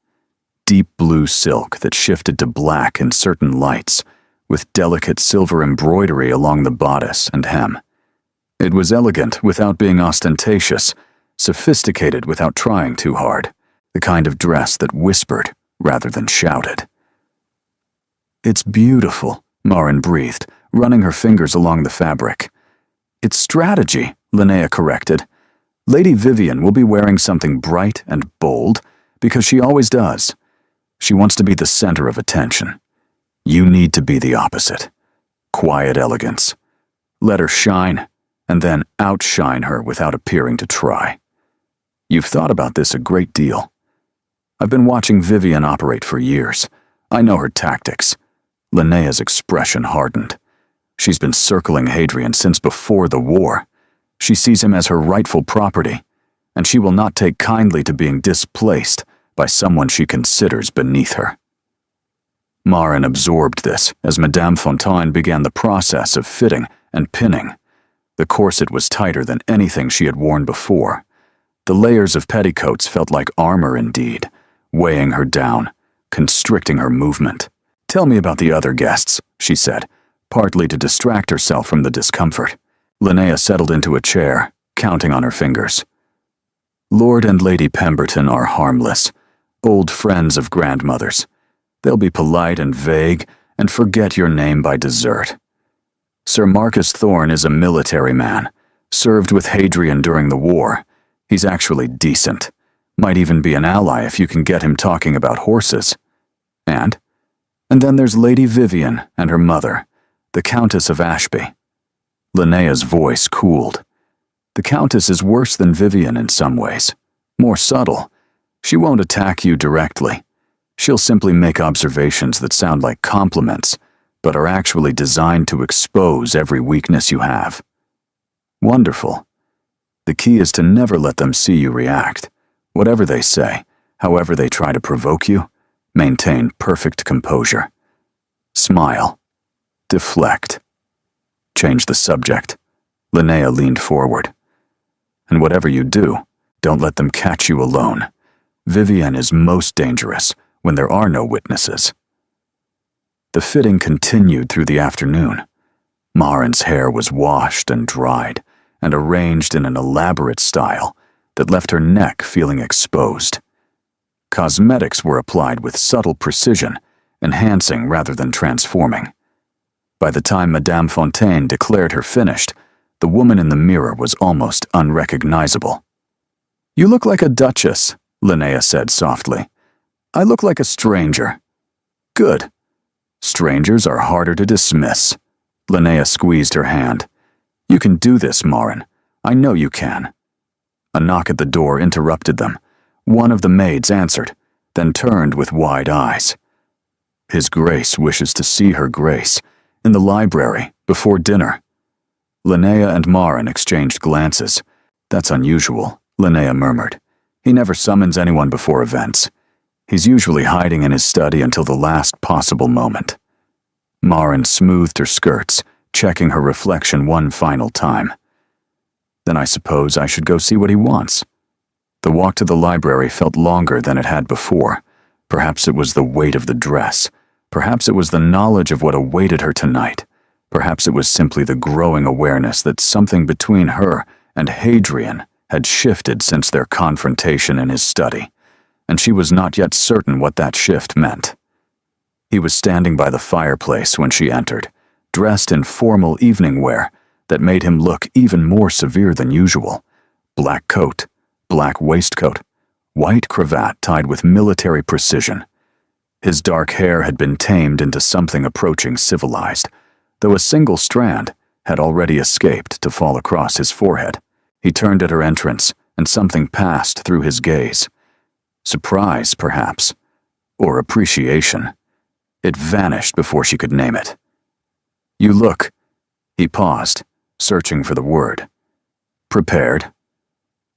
Deep blue silk that shifted to black in certain lights, with delicate silver embroidery along the bodice and hem. It was elegant without being ostentatious, sophisticated without trying too hard, the kind of dress that whispered rather than shouted. "It's beautiful," Marin breathed, running her fingers along the fabric. "It's strategy," Linnea corrected. "Lady Vivian will be wearing something bright and bold, because she always does. She wants to be the center of attention. You need to be the opposite. Quiet elegance. Let her shine, and then outshine her without appearing to try. You've thought about this a great deal. I've been watching Vivian operate for years. I know her tactics." Linnea's expression hardened. "She's been circling Hadrian since before the war. She sees him as her rightful property, and she will not take kindly to being displaced by someone she considers beneath her." Marin absorbed this as Madame Fontaine began the process of fitting and pinning. The corset was tighter than anything she had worn before. The layers of petticoats felt like armor indeed, weighing her down, constricting her movement. "Tell me about the other guests," she said, partly to distract herself from the discomfort. Linnea settled into a chair, counting on her fingers. "Lord and Lady Pemberton are harmless, old friends of grandmother's. They'll be polite and vague and forget your name by dessert. Sir Marcus Thorne is a military man, served with Hadrian during the war. He's actually decent. Might even be an ally if you can get him talking about horses. And then there's Lady Vivian and her mother, the Countess of Ashby." Linnea's voice cooled. "The Countess is worse than Vivian in some ways. More subtle. She won't attack you directly. She'll simply make observations that sound like compliments, but are actually designed to expose every weakness you have. Wonderful. The key is to never let them see you react. Whatever they say, however they try to provoke you, maintain perfect composure. Smile. Deflect. Change the subject." Linnea leaned forward. "And whatever you do, don't let them catch you alone. Vivian is most dangerous when there are no witnesses." The fitting continued through the afternoon. Marin's hair was washed and dried, and arranged in an elaborate style that left her neck feeling exposed. Cosmetics were applied with subtle precision, enhancing rather than transforming. By the time Madame Fontaine declared her finished, the woman in the mirror was almost unrecognizable. "You look like a duchess," Linnea said softly. "I look like a stranger." "Good. Strangers are harder to dismiss." Linnea squeezed her hand. "You can do this, Marin. I know you can." A knock at the door interrupted them. One of the maids answered, then turned with wide eyes. "His Grace wishes to see Her Grace, in the library, before dinner." Linnea and Marin exchanged glances. "That's unusual," Linnea murmured. "He never summons anyone before events. He's usually hiding in his study until the last possible moment." Marin smoothed her skirts, checking her reflection one final time. "Then I suppose I should go see what he wants." The walk to the library felt longer than it had before. Perhaps it was the weight of the dress. Perhaps it was the knowledge of what awaited her tonight. Perhaps it was simply the growing awareness that something between her and Hadrian had shifted since their confrontation in his study, and she was not yet certain what that shift meant. He was standing by the fireplace when she entered, dressed in formal evening wear that made him look even more severe than usual. Black coat, black waistcoat, white cravat tied with military precision. His dark hair had been tamed into something approaching civilized, though a single strand had already escaped to fall across his forehead. He turned at her entrance, and something passed through his gaze. Surprise, perhaps, or appreciation. It vanished before she could name it. "You look," he paused, searching for the word. "Prepared."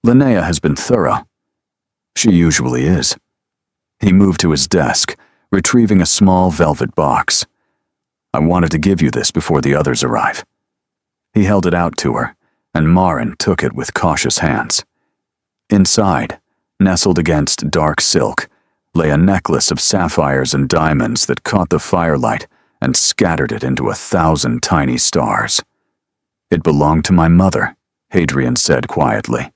Linnea has been thorough. She usually is. He moved to his desk, retrieving a small velvet box. "I wanted to give you this before the others arrive." He held it out to her, and Marin took it with cautious hands. Inside, nestled against dark silk, lay a necklace of sapphires and diamonds that caught the firelight and scattered it into 1,000 tiny stars. "It belonged to my mother," Hadrian said quietly.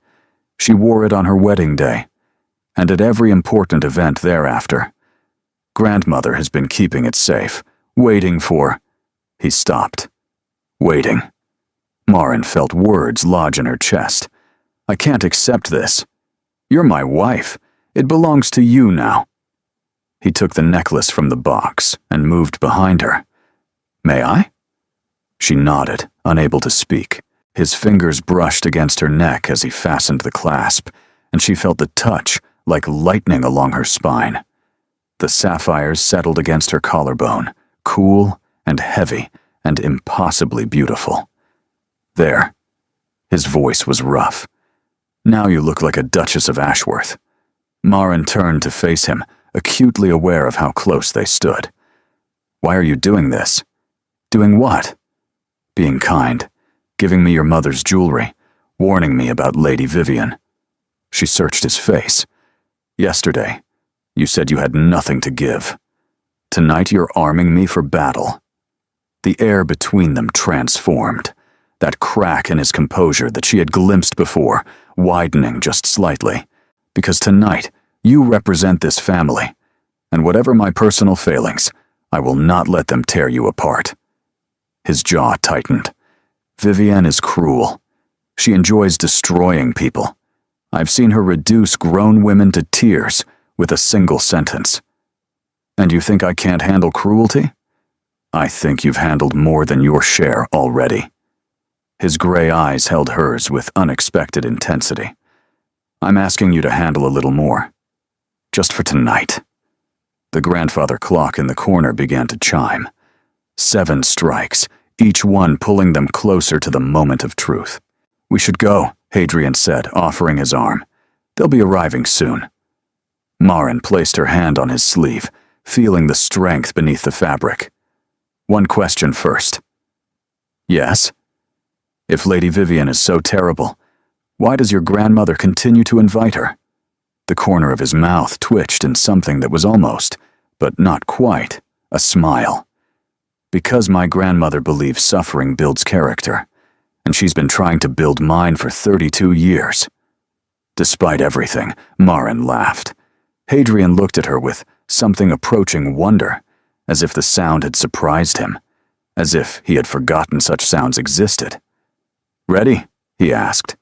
"She wore it on her wedding day, and at every important event thereafter. Grandmother has been keeping it safe, waiting for—" He stopped. "Waiting." Marin felt words lodge in her chest. "I can't accept this. You're my wife. It belongs to you now." He took the necklace from the box and moved behind her. "May I?" She nodded, unable to speak. His fingers brushed against her neck as he fastened the clasp, and she felt the touch like lightning along her spine. The sapphires settled against her collarbone, cool and heavy and impossibly beautiful. "There." His voice was rough. "Now you look like a Duchess of Ashworth." Marin turned to face him, acutely aware of how close they stood. "Why are you doing this?" "Doing what?" "Being kind, giving me your mother's jewelry, warning me about Lady Vivian." She searched his face. "Yesterday, you said you had nothing to give. Tonight you're arming me for battle." The air between them transformed, that crack in his composure that she had glimpsed before, widening just slightly. "Because tonight, you represent this family, and whatever my personal failings, I will not let them tear you apart." His jaw tightened. "Vivienne is cruel. She enjoys destroying people. I've seen her reduce grown women to tears with a single sentence. And you think I can't handle cruelty? I think you've handled more than your share already." His gray eyes held hers with unexpected intensity. "I'm asking you to handle a little more. Just for tonight." The grandfather clock in the corner began to chime. 7 strikes, each one pulling them closer to the moment of truth. "We should go," Hadrian said, offering his arm. "They'll be arriving soon." Marin placed her hand on his sleeve, feeling the strength beneath the fabric. "One question first." "Yes?" "If Lady Vivian is so terrible, why does your grandmother continue to invite her?" The corner of his mouth twitched in something that was almost, but not quite, a smile. "Because my grandmother believes suffering builds character, and she's been trying to build mine for 32 years. Despite everything, Marin laughed. Hadrian looked at her with something approaching wonder, as if the sound had surprised him. as if he had forgotten such sounds existed. "Ready?" he asked.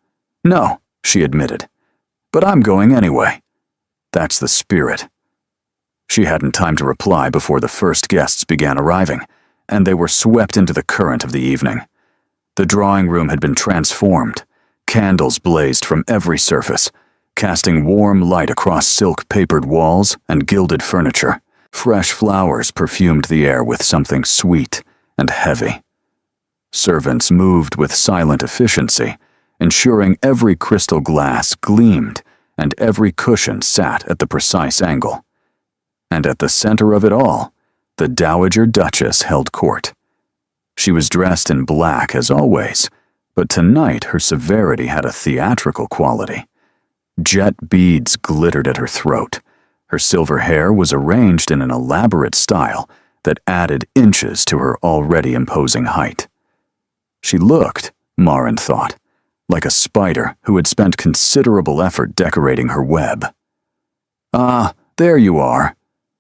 "No," she admitted. "But I'm going anyway." "That's the spirit." She hadn't time to reply before the first guests began arriving, and they were swept into the current of the evening. The drawing room had been transformed. Candles blazed from every surface, casting warm light across silk-papered walls and gilded furniture. Fresh flowers perfumed the air with something sweet and heavy. Servants moved with silent efficiency, ensuring every crystal glass gleamed and every cushion sat at the precise angle. And at the center of it all, the Dowager Duchess held court. She was dressed in black as always, but tonight her severity had a theatrical quality. Jet beads glittered at her throat. Her silver hair was arranged in an elaborate style that added inches to her already imposing height. She looked, Marin thought, like a spider who had spent considerable effort decorating her web. "Ah, there you are."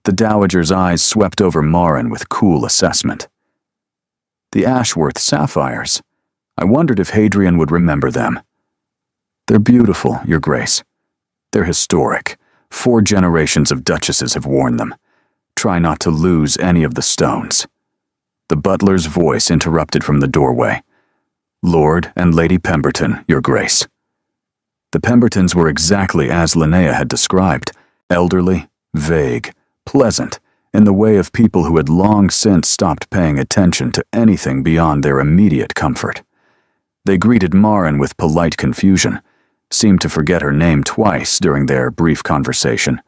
The Dowager's eyes swept over Marin with cool assessment. "The Ashworth sapphires. I wondered if Hadrian would remember them." "They're beautiful, Your Grace. They're historic. 4 generations of duchesses have worn them. Try not to lose any of the stones." The butler's voice interrupted from the doorway. "Lord and Lady Pemberton, Your Grace." The Pembertons were exactly as Linnea had described, elderly, vague, pleasant, in the way of people who had long since stopped paying attention to anything beyond their immediate comfort. They greeted Marin with polite confusion, seemed to forget her name twice during their brief conversation,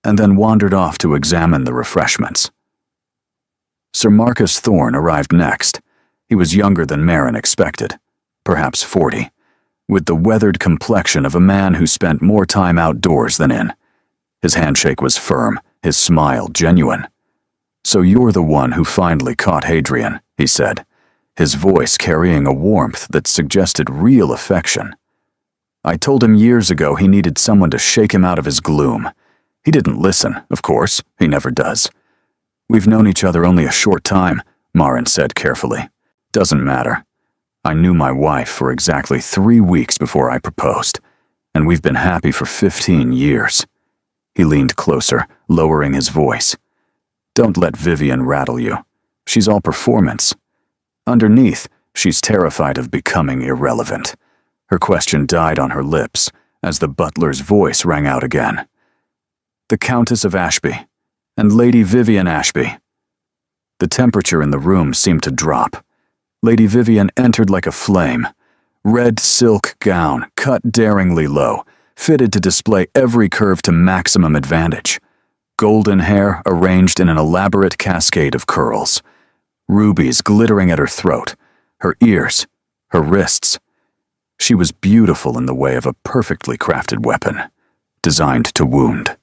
and then wandered off to examine the refreshments. Sir Marcus Thorne arrived next. He was younger than Marin expected, perhaps 40, with the weathered complexion of a man who spent more time outdoors than in. His handshake was firm, his smile genuine. "So you're the one who finally caught Hadrian," he said, his voice carrying a warmth that suggested real affection. "I told him years ago he needed someone to shake him out of his gloom. He didn't listen, of course, he never does. We've known each other only a short time," Marin said carefully. "Doesn't matter. I knew my wife for exactly 3 weeks before I proposed, and we've been happy for 15 years. He leaned closer, lowering his voice. "Don't let Vivian rattle you. She's all performance. Underneath, she's terrified of becoming irrelevant." Her question died on her lips as the butler's voice rang out again. "The Countess of Ashby, and Lady Vivian Ashby." The temperature in the room seemed to drop. Lady Vivian entered like a flame. Red silk gown, cut daringly low, fitted to display every curve to maximum advantage. Golden hair arranged in an elaborate cascade of curls. Rubies glittering at her throat, her ears, her wrists. She was beautiful in the way of a perfectly crafted weapon, designed to wound.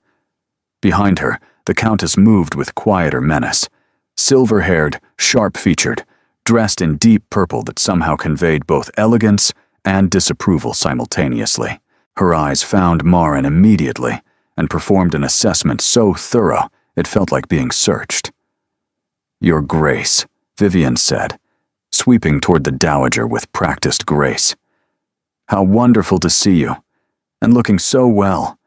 Behind her, the Countess moved with quieter menace. Silver-haired, sharp-featured, dressed in deep purple that somehow conveyed both elegance and disapproval simultaneously. Her eyes found Marin immediately and performed an assessment so thorough it felt like being searched. "Your Grace," Vivian said, sweeping toward the Dowager with practiced grace. "How wonderful to see you, and looking so well.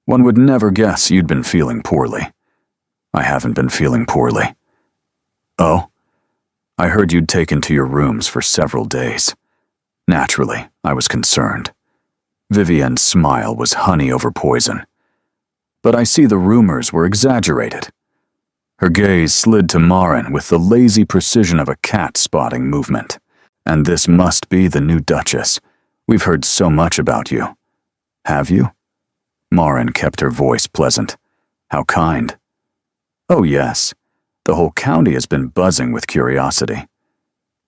One would never guess you'd been feeling poorly." "I haven't been feeling poorly." "Oh? I heard you'd taken to your rooms for several days. Naturally, I was concerned." Vivian's smile was honey over poison. "But I see the rumors were exaggerated." Her gaze slid to Marin with the lazy precision of a cat-spotting movement. "And this must be the new Duchess. We've heard so much about you." "Have you?" Marin kept her voice pleasant. "How kind." "Oh yes. The whole county has been buzzing with curiosity."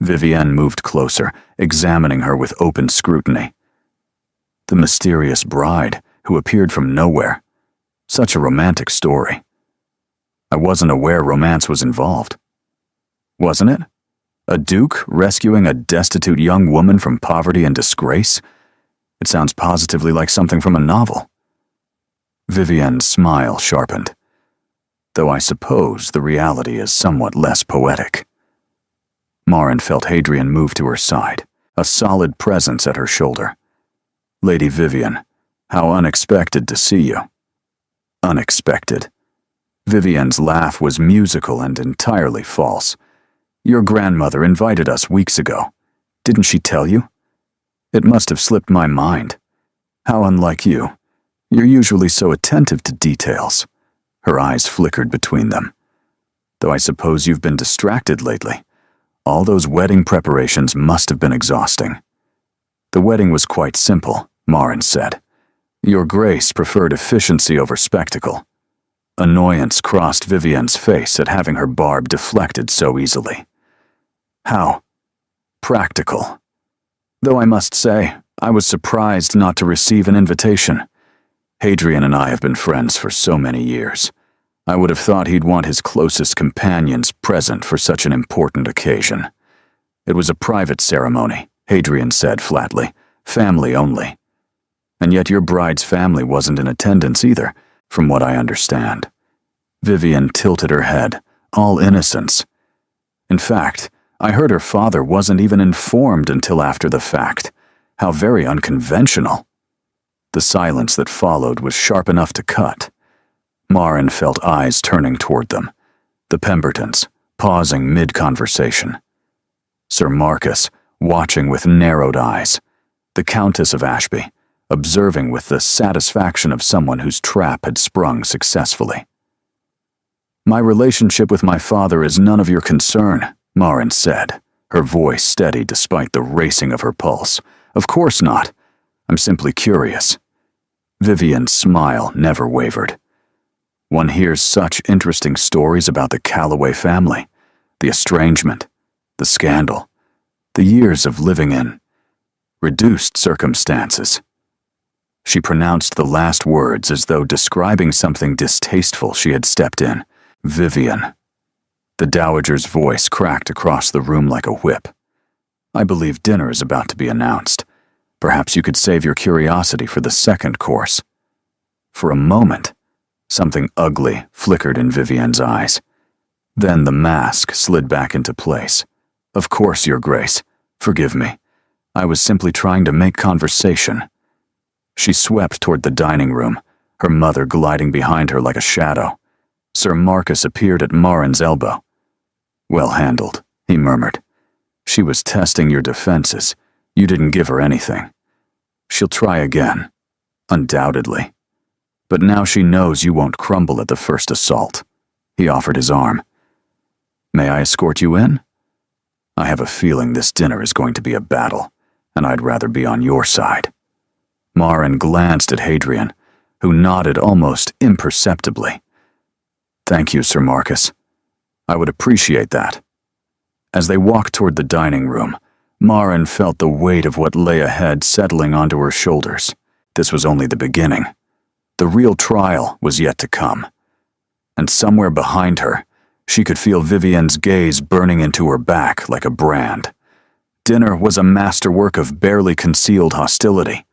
Vivian moved closer, examining her with open scrutiny. The mysterious bride who appeared from nowhere. Such a romantic story. I wasn't aware romance was involved. Wasn't it? A duke rescuing a destitute young woman from poverty and disgrace? It sounds positively like something from a novel. Vivian's smile sharpened. Though I suppose the reality is somewhat less poetic. Marin felt Hadrian move to her side, a solid presence at her shoulder. "Lady Vivian, how unexpected to see you." Unexpected. Vivian's laugh was musical and entirely false. "Your grandmother invited us weeks ago. Didn't she tell you?" "It must have slipped my mind. How unlike you. You're usually so attentive to details." Her eyes flickered between them. "Though I suppose you've been distracted lately. All those wedding preparations must have been exhausting." "The wedding was quite simple," Marin said. "Your Grace preferred efficiency over spectacle." Annoyance crossed Vivian's face at having her barb deflected so easily. "How? Practical. Though I must say, I was surprised not to receive an invitation. Hadrian and I have been friends for so many years. I would have thought he'd want his closest companions present for such an important occasion." "It was a private ceremony," Hadrian said flatly. "Family only. And yet your bride's family wasn't in attendance either, from what I understand." Vivian tilted her head, all innocence. "In fact, I heard her father wasn't even informed until after the fact. How very unconventional." The silence that followed was sharp enough to cut. Marin felt eyes turning toward them. The Pembertons, pausing mid-conversation. Sir Marcus, watching with narrowed eyes. The Countess of Ashby, observing with the satisfaction of someone whose trap had sprung successfully. "My relationship with my father is none of your concern," Marin said, her voice steady despite the racing of her pulse. "Of course not. I'm simply curious." Vivian's smile never wavered. "One hears such interesting stories about the Calloway family, the estrangement, the scandal, the years of living in reduced circumstances." She pronounced the last words as though describing something distasteful she had stepped in. "Vivian." The dowager's voice cracked across the room like a whip. "I believe dinner is about to be announced. Perhaps you could save your curiosity for the second course." For a moment, something ugly flickered in Vivian's eyes. Then the mask slid back into place. "Of course, Your Grace. Forgive me. I was simply trying to make conversation." She swept toward the dining room, her mother gliding behind her like a shadow. Sir Marcus appeared at Marin's elbow. "Well handled," he murmured. "She was testing your defenses. You didn't give her anything. She'll try again. Undoubtedly. But now she knows you won't crumble at the first assault." He offered his arm. "May I escort you in? I have a feeling this dinner is going to be a battle, and I'd rather be on your side." Marin glanced at Hadrian, who nodded almost imperceptibly. "Thank you, Sir Marcus. I would appreciate that." As they walked toward the dining room, Marin felt the weight of what lay ahead settling onto her shoulders. This was only the beginning. The real trial was yet to come. And somewhere behind her, she could feel Vivian's gaze burning into her back like a brand. Dinner was a masterwork of barely concealed hostility.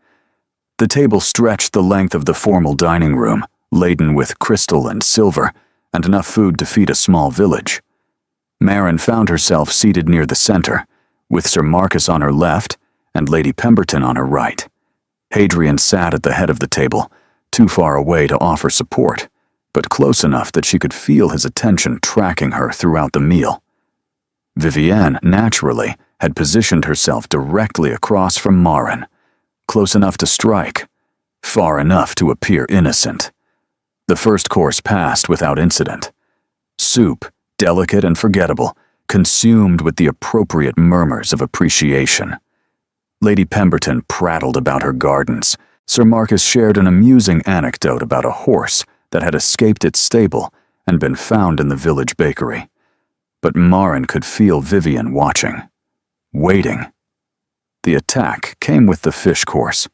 The table stretched the length of the formal dining room, laden with crystal and silver, and enough food to feed a small village. Marin found herself seated near the center, with Sir Marcus on her left and Lady Pemberton on her right. Hadrian sat at the head of the table, too far away to offer support, but close enough that she could feel his attention tracking her throughout the meal. Vivienne, naturally, had positioned herself directly across from Marin, close enough to strike, far enough to appear innocent. The first course passed without incident. Soup, delicate and forgettable, consumed with the appropriate murmurs of appreciation. Lady Pemberton prattled about her gardens. Sir Marcus shared an amusing anecdote about a horse that had escaped its stable and been found in the village bakery. But Marin could feel Vivian watching, waiting. The attack came with the fish course.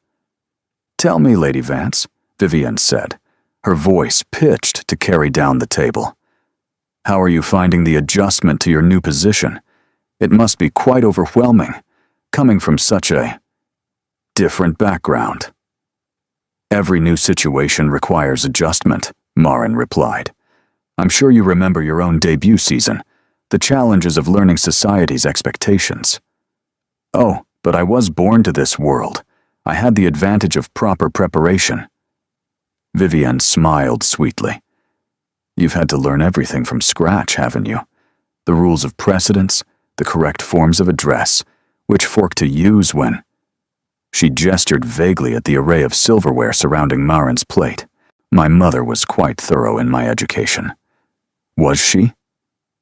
"Tell me, Lady Vance," Vivian said, her voice pitched to carry down the table. "How are you finding the adjustment to your new position? It must be quite overwhelming, coming from such a different background." "Every new situation requires adjustment," Marin replied. "I'm sure you remember your own debut season. The the challenges of learning society's expectations. Oh, but I was born to this world. I had the advantage of proper preparation. Vivienne smiled sweetly. You've had to learn everything from scratch, haven't you? The rules of precedence, the correct forms of address, which fork to use when... She gestured vaguely at the array of silverware surrounding Marin's plate. My mother was quite thorough in my education. Was she?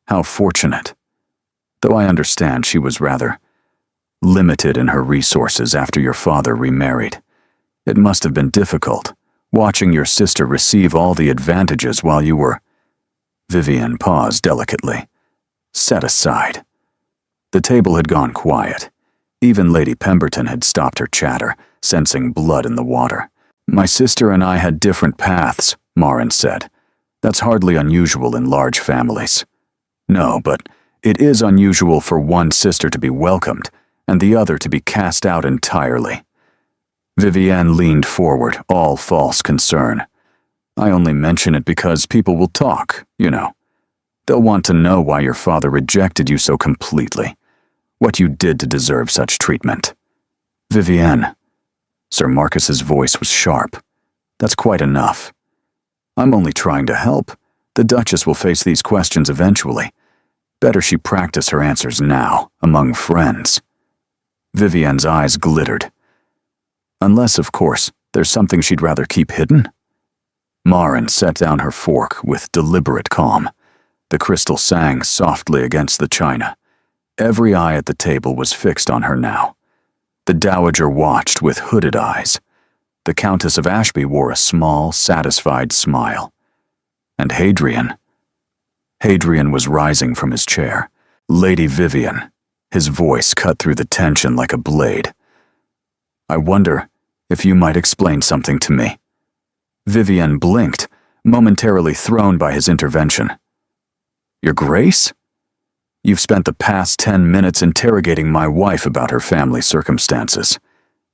How fortunate. Though I understand she was rather limited in her resources after your father remarried. It must have been difficult, watching your sister receive all the advantages while you were... Vivienne paused delicately. Set aside. The table had gone quiet. Even Lady Pemberton had stopped her chatter, sensing blood in the water. My sister and I had different paths, Marin said. That's hardly unusual in large families. No, but it is unusual for one sister to be welcomed and the other to be cast out entirely. Vivienne leaned forward, all false concern. I only mention it because people will talk, you know. They'll want to know why your father rejected you so completely. What you did to deserve such treatment. Vivienne. Sir Marcus's voice was sharp. That's quite enough. I'm only trying to help. The Duchess will face these questions eventually. Better she practice her answers now, among friends. Vivienne's eyes glittered. Unless, of course, there's something she'd rather keep hidden. Marin set down her fork with deliberate calm. The crystal sang softly against the china. Every eye at the table was fixed on her now. The dowager watched with hooded eyes. The Countess of Ashby wore a small, satisfied smile. And Hadrian was rising from his chair. Lady Vivienne, his voice cut through the tension like a blade. I wonder if you might explain something to me. Vivienne blinked, momentarily thrown by his intervention. Your Grace? You've spent the past 10 minutes interrogating my wife about her family circumstances.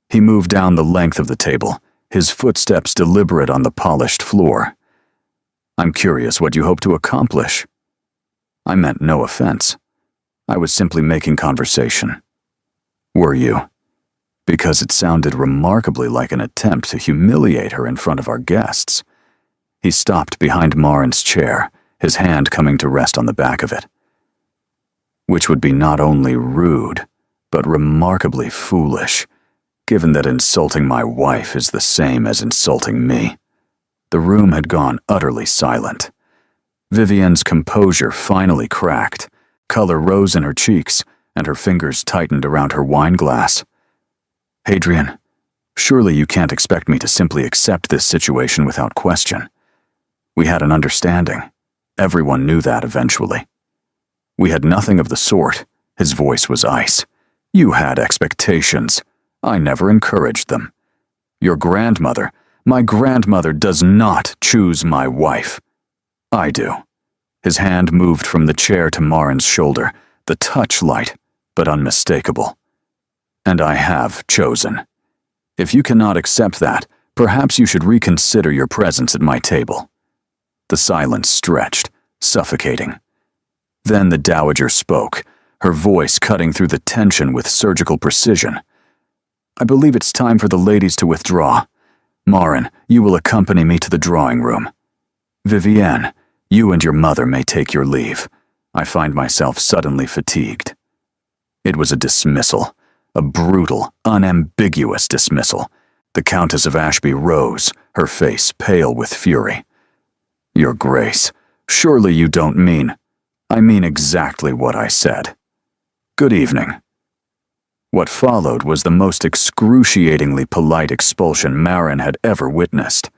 He moved down the length of the table, his footsteps deliberate on the polished floor. I'm curious what you hope to accomplish. I meant no offense. I was simply making conversation. Were you? Because it sounded remarkably like an attempt to humiliate her in front of our guests. He stopped behind Marin's chair, his hand coming to rest on the back of it. Which would be not only rude, but remarkably foolish, given that insulting my wife is the same as insulting me. The room had gone utterly silent. Vivienne's composure finally cracked. Color rose in her cheeks, and her fingers tightened around her wine glass. Hadrian, surely you can't expect me to simply accept this situation without question. We had an understanding. Everyone knew that eventually. We had nothing of the sort. His voice was ice. You had expectations. I never encouraged them. Your grandmother, my grandmother does not choose my wife. I do. His hand moved from the chair to Marin's shoulder, the touch light, but unmistakable. And I have chosen. If you cannot accept that, perhaps you should reconsider your presence at my table. The silence stretched, suffocating. Then the dowager spoke, her voice cutting through the tension with surgical precision. I believe it's time for the ladies to withdraw. Marin, you will accompany me to the drawing room. Vivienne, you and your mother may take your leave. I find myself suddenly fatigued. It was a dismissal, a brutal, unambiguous dismissal. The Countess of Ashby rose, her face pale with fury. Your Grace, surely you don't mean... I mean exactly what I said. Good evening. What followed was the most excruciatingly polite expulsion Marin had ever witnessed.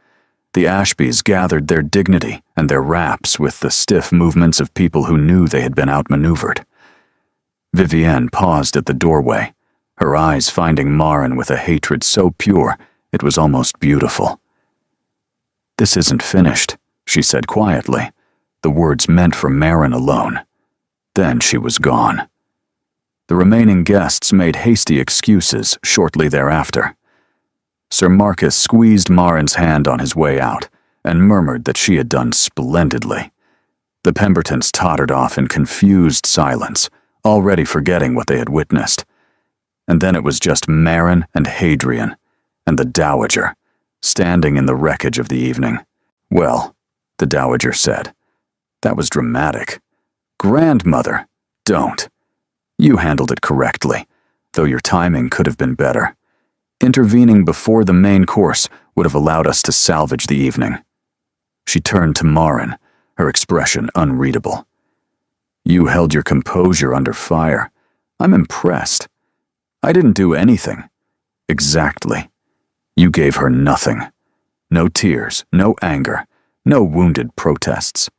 The Ashbys gathered their dignity and their wraps with the stiff movements of people who knew they had been outmaneuvered. Vivienne paused at the doorway, her eyes finding Marin with a hatred so pure it was almost beautiful. This isn't finished, she said quietly, the words meant for Marin alone. Then she was gone. The remaining guests made hasty excuses shortly thereafter. Sir Marcus squeezed Marin's hand on his way out and murmured that she had done splendidly. The Pembertons tottered off in confused silence, already forgetting what they had witnessed. And then it was just Marin and Hadrian, and the Dowager, standing in the wreckage of the evening. "Well," the Dowager said, "that was dramatic. Grandmother, don't. You handled it correctly, though your timing could have been better. Intervening before the main course would have allowed us to salvage the evening." She turned to Marin, her expression unreadable. "You held your composure under fire. I'm impressed. I didn't do anything." "Exactly. You gave her nothing. No tears, no anger, no wounded protests.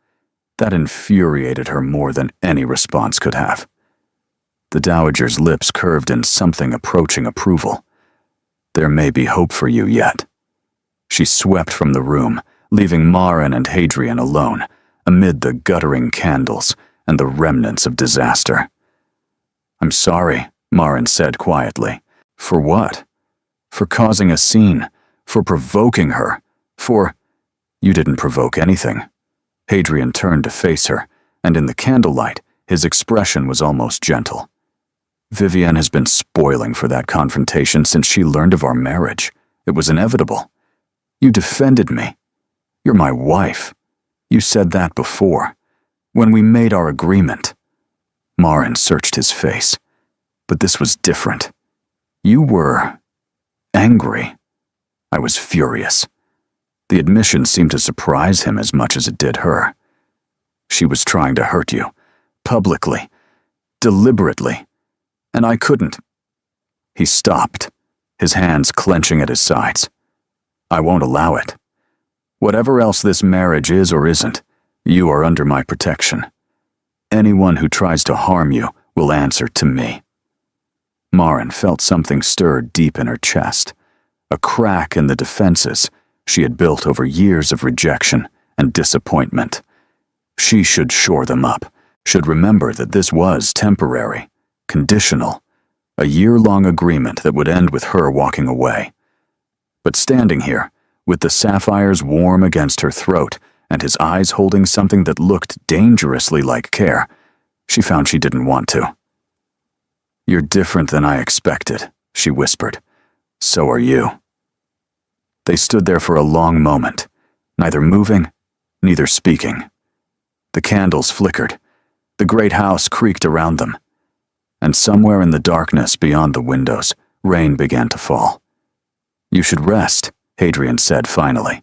That infuriated her more than any response could have." The Dowager's lips curved in something approaching approval. "There may be hope for you yet." She swept from the room, leaving Marin and Hadrian alone, amid the guttering candles and the remnants of disaster. "I'm sorry," Marin said quietly. "For what? For causing a scene, for provoking her, for—" "You didn't provoke anything." Hadrian turned to face her, and in the candlelight, his expression was almost gentle. "Vivienne has been spoiling for that confrontation since she learned of our marriage. It was inevitable. You defended me. You're my wife. You said that before, when we made our agreement." Marin searched his face. "But this was different. You were angry." I was furious. The admission seemed to surprise him as much as it did her. "She was trying to hurt you, publicly, deliberately, and I couldn't." He stopped, his hands clenching at his sides. "I won't allow it. Whatever else this marriage is or isn't, you are under my protection. Anyone who tries to harm you will answer to me." Marin felt something stir deep in her chest, a crack in the defenses she had built over years of rejection and disappointment. She should shore them up, should remember that this was temporary, conditional, a year-long agreement that would end with her walking away. But standing here, with the sapphires warm against her throat and his eyes holding something that looked dangerously like care, she found she didn't want to. "You're different than I expected," she whispered. "So are you." They stood there for a long moment, neither moving, neither speaking. The candles flickered, the great house creaked around them, and somewhere in the darkness beyond the windows, rain began to fall. "You should rest," Hadrian said finally.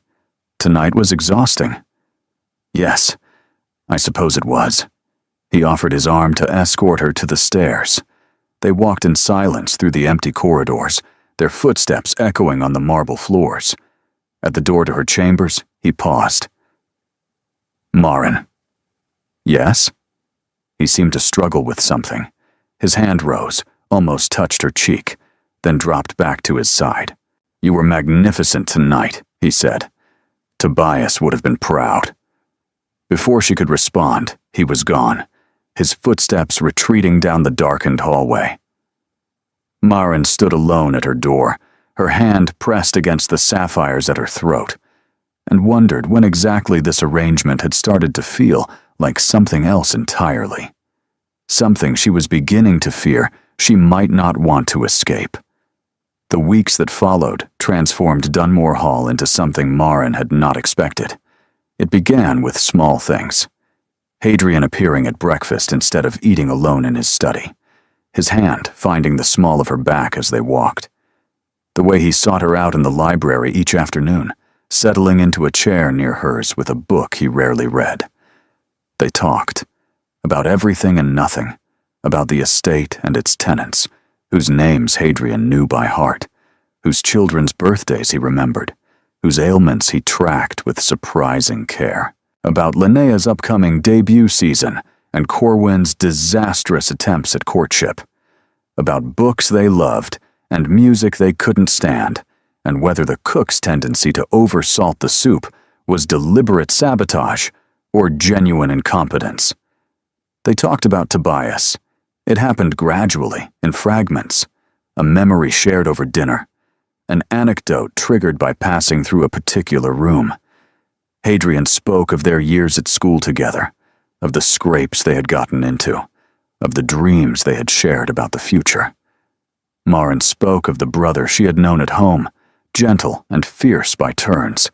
"Tonight was exhausting." "Yes, I suppose it was." He offered his arm to escort her to the stairs. They walked in silence through the empty corridors, their footsteps echoing on the marble floors. At the door to her chambers, he paused. "Marin." "Yes?" He seemed to struggle with something. His hand rose, almost touched her cheek, then dropped back to his side. "You were magnificent tonight," he said. "Tobias would have been proud." Before she could respond, he was gone, his footsteps retreating down the darkened hallway. Marin stood alone at her door, her hand pressed against the sapphires at her throat, and wondered when exactly this arrangement had started to feel like something else entirely. Something she was beginning to fear she might not want to escape. The weeks that followed transformed Dunmore Hall into something Marin had not expected. It began with small things. Hadrian appearing at breakfast instead of eating alone in his study, his hand finding the small of her back as they walked. The way he sought her out in the library each afternoon, settling into a chair near hers with a book he rarely read. They talked about everything and nothing, about the estate and its tenants, whose names Hadrian knew by heart, whose children's birthdays he remembered, whose ailments he tracked with surprising care, about Linnea's upcoming debut season and Corwin's disastrous attempts at courtship, about books they loved and music they couldn't stand, and whether the cook's tendency to oversalt the soup was deliberate sabotage or genuine incompetence. They talked about Tobias. It happened gradually, in fragments, a memory shared over dinner, an anecdote triggered by passing through a particular room. Hadrian spoke of their years at school together, of the scrapes they had gotten into, of the dreams they had shared about the future. Maren spoke of the brother she had known at home, gentle and fierce by turns,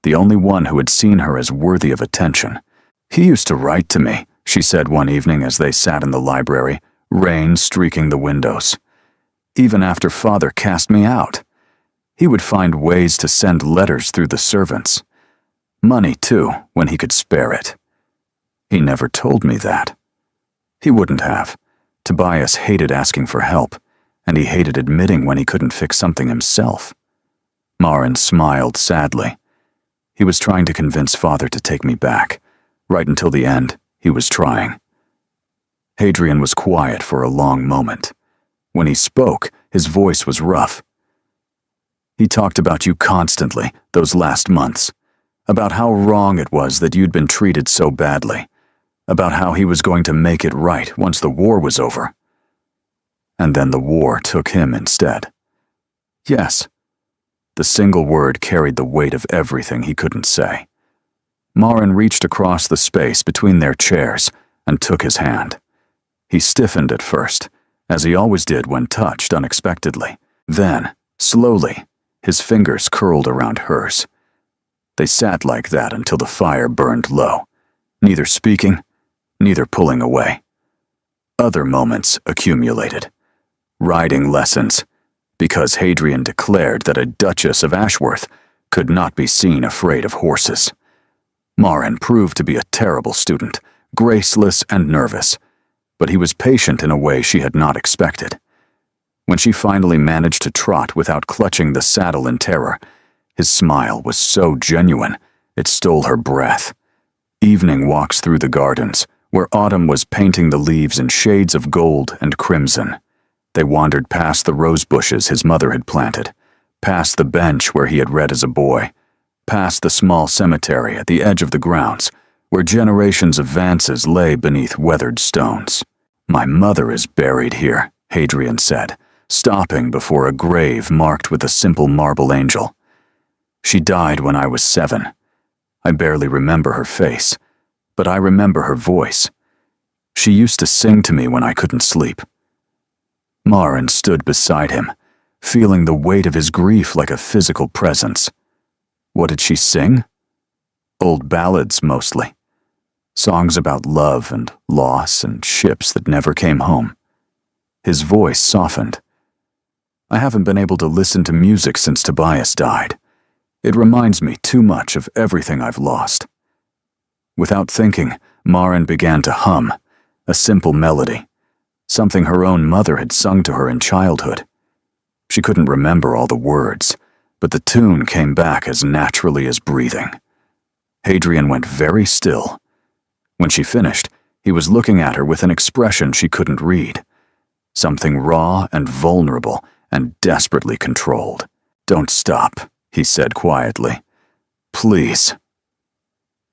the only one who had seen her as worthy of attention. "He used to write to me," she said one evening as they sat in the library, rain streaking the windows. "Even after Father cast me out. He would find ways to send letters through the servants. Money, too, when he could spare it. He never told me that. He wouldn't have. Tobias hated asking for help, and he hated admitting when he couldn't fix something himself." Maren smiled sadly. "He was trying to convince Father to take me back. Right until the end, he was trying." Hadrian was quiet for a long moment. When he spoke, his voice was rough. "He talked about you constantly, those last months. About how wrong it was that you'd been treated so badly. About how he was going to make it right once the war was over. And then the war took him instead." "Yes." The single word carried the weight of everything he couldn't say. Maren reached across the space between their chairs and took his hand. He stiffened at first, as he always did when touched unexpectedly. Then, slowly, his fingers curled around hers. They sat like that until the fire burned low, neither speaking, neither pulling away. Other moments accumulated. Riding lessons, because Hadrian declared that a Duchess of Ashworth could not be seen afraid of horses. Maren proved to be a terrible student, graceless and nervous, but he was patient in a way she had not expected. When she finally managed to trot without clutching the saddle in terror, his smile was so genuine, it stole her breath. Evening walks through the gardens, where autumn was painting the leaves in shades of gold and crimson. They wandered past the rose bushes his mother had planted, past the bench where he had read as a boy, past the small cemetery at the edge of the grounds, where generations of vances lay beneath weathered stones. "My mother is buried here," Hadrian said, stopping before a grave marked with a simple marble angel. "She died when I was 7. I barely remember her face, but I remember her voice. She used to sing to me when I couldn't sleep." Maren stood beside him, feeling the weight of his grief like a physical presence. What did she sing? Old ballads, mostly. Songs about love and loss and ships that never came home. His voice softened. "I haven't been able to listen to music since Tobias died. It reminds me too much of everything I've lost." Without thinking, Maren began to hum, a simple melody, something her own mother had sung to her in childhood. She couldn't remember all the words, but the tune came back as naturally as breathing. Hadrian went very still. When she finished, he was looking at her with an expression she couldn't read. Something raw and vulnerable and desperately controlled. "Don't stop," he said quietly. "Please."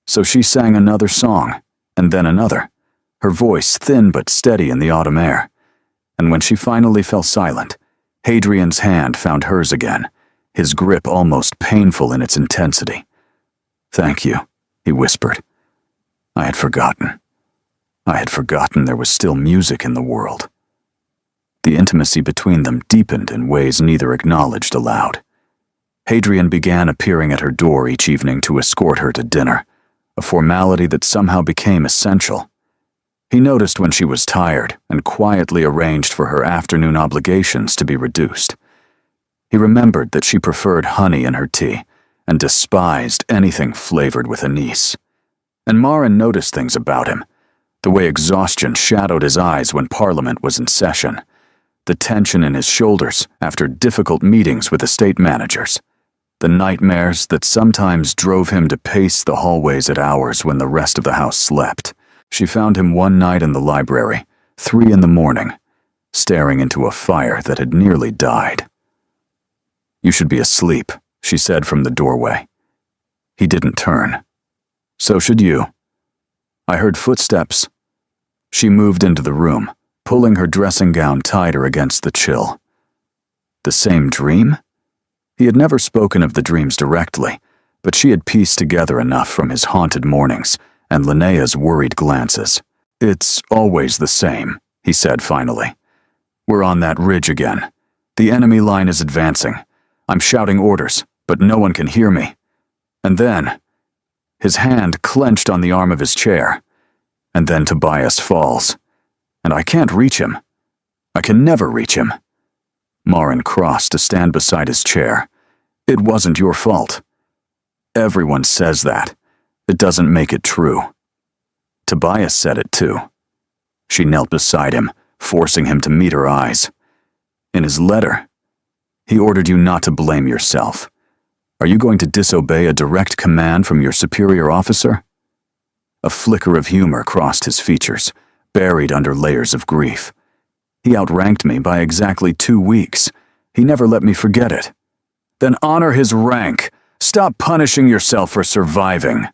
So she sang another song, and then another, her voice thin but steady in the autumn air. And when she finally fell silent, Hadrian's hand found hers again, his grip almost painful in its intensity. "Thank you," he whispered. I had forgotten. I had forgotten there was still music in the world." The intimacy between them deepened in ways neither acknowledged aloud. Hadrian began appearing at her door each evening to escort her to dinner, a formality that somehow became essential. He noticed when she was tired and quietly arranged for her afternoon obligations to be reduced. He remembered that she preferred honey in her tea and despised anything flavored with anise. And Maren noticed things about him, the way exhaustion shadowed his eyes when Parliament was in session, the tension in his shoulders after difficult meetings with estate managers, the nightmares that sometimes drove him to pace the hallways at hours when the rest of the house slept. She found him one night in the library, 3 a.m, staring into a fire that had nearly died. "You should be asleep," she said from the doorway. He didn't turn. "So should you." I heard footsteps. She moved into the room, pulling her dressing gown tighter against the chill. The same dream? He had never spoken of the dreams directly, but she had pieced together enough from his haunted mornings and Linnea's worried glances. "It's always the same," he said finally. "We're on that ridge again. The enemy line is advancing. I'm shouting orders, but no one can hear me. And then..." His hand clenched on the arm of his chair. "And then Tobias falls. And I can't reach him. I can never reach him." Marin crossed to stand beside his chair. "It wasn't your fault." "Everyone says that. It doesn't make it true." "Tobias said it too." She knelt beside him, forcing him to meet her eyes. "In his letter, he ordered you not to blame yourself. Are you going to disobey a direct command from your superior officer?" A flicker of humor crossed his features, buried under layers of grief. "He outranked me by exactly 2 weeks. He never let me forget it." "Then honor his rank. Stop punishing yourself for surviving."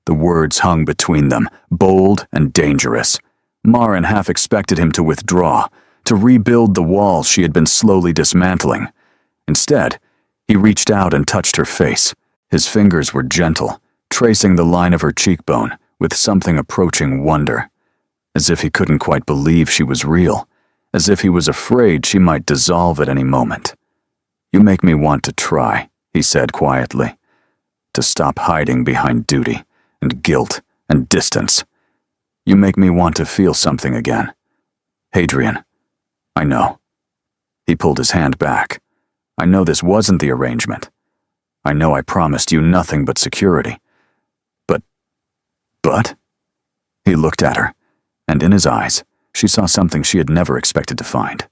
The words hung between them, bold and dangerous. Marin half expected him to withdraw, to rebuild the walls she had been slowly dismantling. Instead, he reached out and touched her face. His fingers were gentle, tracing the line of her cheekbone with something approaching wonder. As if he couldn't quite believe she was real, as if he was afraid she might dissolve at any moment. "You make me want to try," he said quietly. "To stop hiding behind duty and guilt and distance. You make me want to feel something again. Hadrian, I know." He pulled his hand back. "I know this wasn't the arrangement. I know I promised you nothing but security. But? He looked at her, and in his eyes, she saw something she had never expected to find.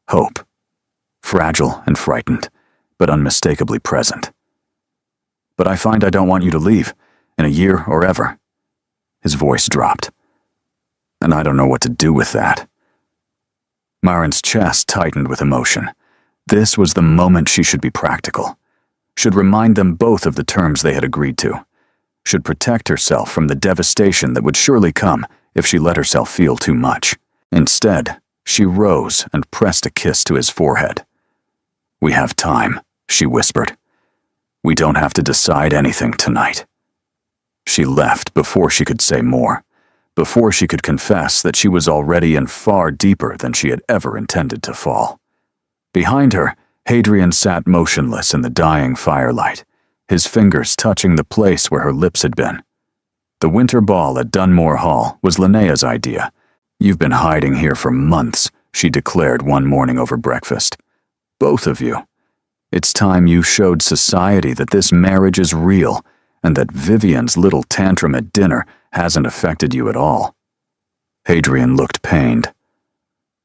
Hope. Fragile and frightened, but unmistakably present. "But I find I don't want you to leave, in a year or ever." His voice dropped. "And I don't know what to do with that." Marin's chest tightened with emotion. This was the moment she should be practical. Should remind them both of the terms they had agreed to. Should protect herself from the devastation that would surely come if she let herself feel too much. Instead, she rose and pressed a kiss to his forehead. "We have time," she whispered. "We don't have to decide anything tonight." She left before she could say more, before she could confess that she was already in far deeper than she had ever intended to fall. Behind her, Hadrian sat motionless in the dying firelight, his fingers touching the place where her lips had been. The winter ball at Dunmore Hall was Linnea's idea. "You've been hiding here for months," she declared one morning over breakfast. "Both of you. It's time you showed society that this marriage is real, and that Vivian's little tantrum at dinner hasn't affected you at all." Hadrian looked pained.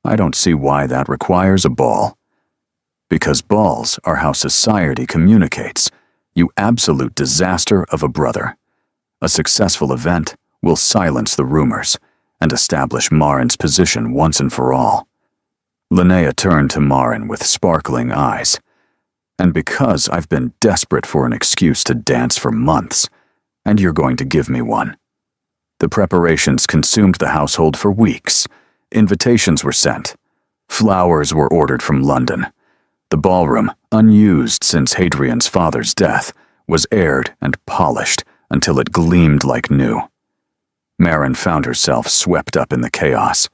"I don't see why that requires a ball." "Because balls are how society communicates, you absolute disaster of a brother. A successful event will silence the rumors and establish Marin's position once and for all." Linnea turned to Marin with sparkling eyes. "And because I've been desperate for an excuse to dance for months, and you're going to give me one." The preparations consumed the household for weeks. Invitations were sent. Flowers were ordered from London. The ballroom, unused since Hadrian's father's death, was aired and polished until it gleamed like new. Marin found herself swept up in the chaos.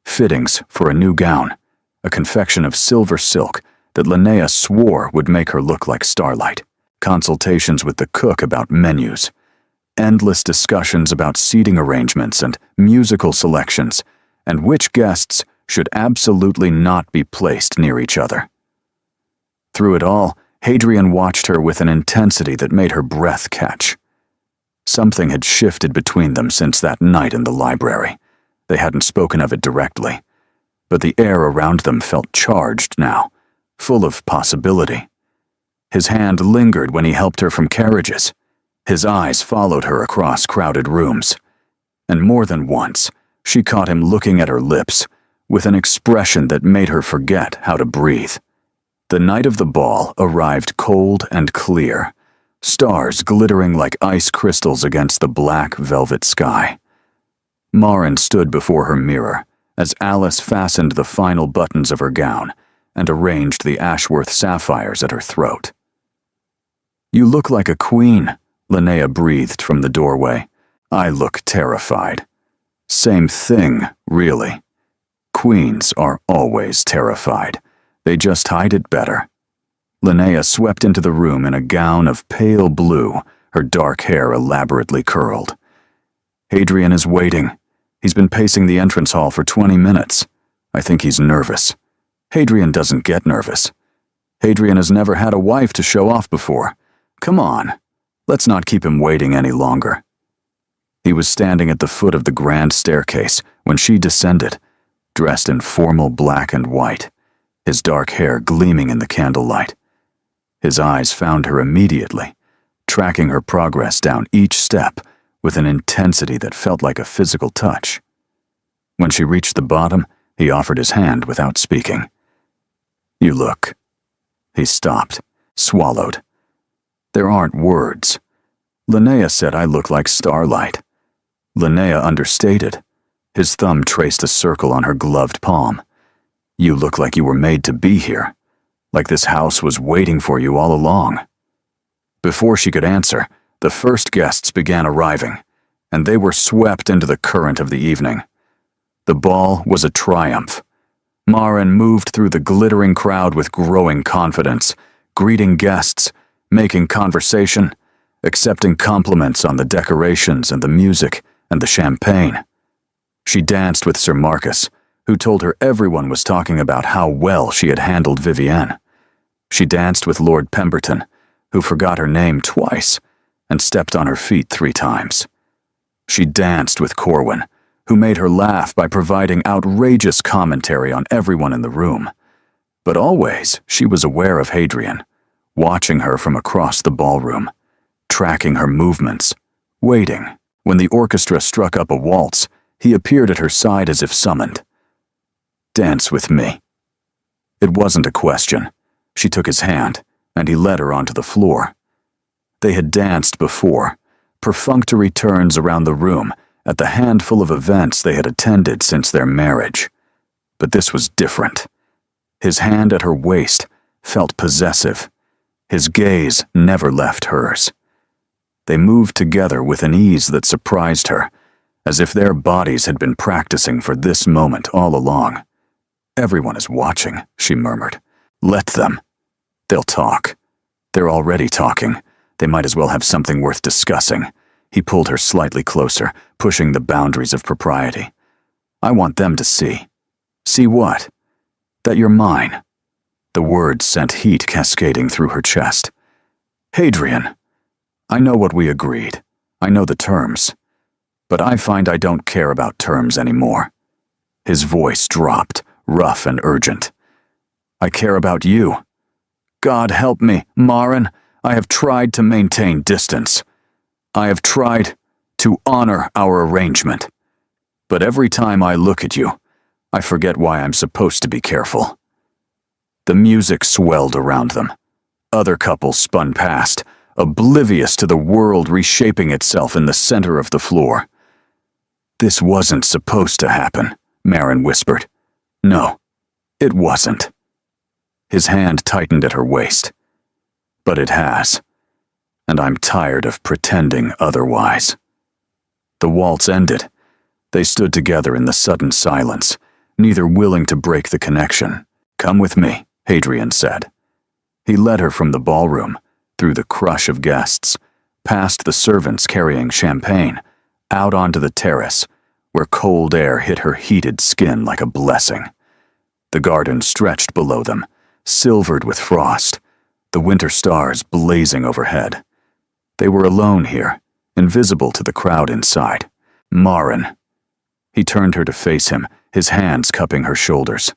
Fittings for a new gown, a confection of silver silk that Linnea swore would make her look like starlight, consultations with the cook about menus, endless discussions about seating arrangements and musical selections, and which guests should absolutely not be placed near each other. Through it all, Hadrian watched her with an intensity that made her breath catch. Something had shifted between them since that night in the library. They hadn't spoken of it directly, but the air around them felt charged now, full of possibility. His hand lingered when he helped her from carriages. His eyes followed her across crowded rooms. And more than once, she caught him looking at her lips, with an expression that made her forget how to breathe. The night of the ball arrived cold and clear, stars glittering like ice crystals against the black velvet sky. Marin stood before her mirror as Alice fastened the final buttons of her gown and arranged the Ashworth sapphires at her throat. "You look like a queen," Linnea breathed from the doorway. I look terrified. Same thing, really. Queens are always terrified. They just hide it better. Linnea swept into the room in a gown of pale blue, her dark hair elaborately curled. Hadrian is waiting. He's been pacing the entrance hall for 20 minutes. I think he's nervous. Hadrian doesn't get nervous. Hadrian has never had a wife to show off before. Come on, let's not keep him waiting any longer. He was standing at the foot of the grand staircase when she descended, dressed in formal black and white, his dark hair gleaming in the candlelight. His eyes found her immediately, tracking her progress down each step with an intensity that felt like a physical touch. When she reached the bottom, he offered his hand without speaking. You look. He stopped, swallowed. There aren't words. Linnea said I look like starlight. Linnea understated. His thumb traced a circle on her gloved palm. You look like you were made to be here, like this house was waiting for you all along. Before she could answer, the first guests began arriving, and they were swept into the current of the evening. The ball was a triumph. Maren moved through the glittering crowd with growing confidence, greeting guests, making conversation, accepting compliments on the decorations and the music and the champagne. She danced with Sir Marcus, who told her everyone was talking about how well she had handled Vivienne. She danced with Lord Pemberton, who forgot her name twice and stepped on her feet 3 times. She danced with Corwin, who made her laugh by providing outrageous commentary on everyone in the room. But always she was aware of Hadrian, watching her from across the ballroom, tracking her movements, waiting. When the orchestra struck up a waltz, he appeared at her side as if summoned. Dance with me. It wasn't a question. She took his hand, and he led her onto the floor. They had danced before, perfunctory turns around the room at the handful of events they had attended since their marriage. But this was different. His hand at her waist felt possessive. His gaze never left hers. They moved together with an ease that surprised her, as if their bodies had been practicing for this moment all along. Everyone is watching, she murmured. Let them. They'll talk. They're already talking. They might as well have something worth discussing. He pulled her slightly closer, pushing the boundaries of propriety. I want them to see. See what? That you're mine. The words sent heat cascading through her chest. Hadrian, I know what we agreed. I know the terms. But I find I don't care about terms anymore. His voice dropped, rough and urgent. I care about you. God help me, Maren. I have tried to maintain distance. I have tried to honor our arrangement. But every time I look at you, I forget why I'm supposed to be careful. The music swelled around them. Other couples spun past, oblivious to the world reshaping itself in the center of the floor. This wasn't supposed to happen, Maren whispered. No, it wasn't. His hand tightened at her waist. But it has, and I'm tired of pretending otherwise. The waltz ended. They stood together in the sudden silence, neither willing to break the connection. Come with me, Hadrian said. He led her from the ballroom, through the crush of guests, past the servants carrying champagne, out onto the terrace, where cold air hit her heated skin like a blessing. The garden stretched below them, silvered with frost, the winter stars blazing overhead. They were alone here, invisible to the crowd inside. Maren. He turned her to face him, his hands cupping her shoulders.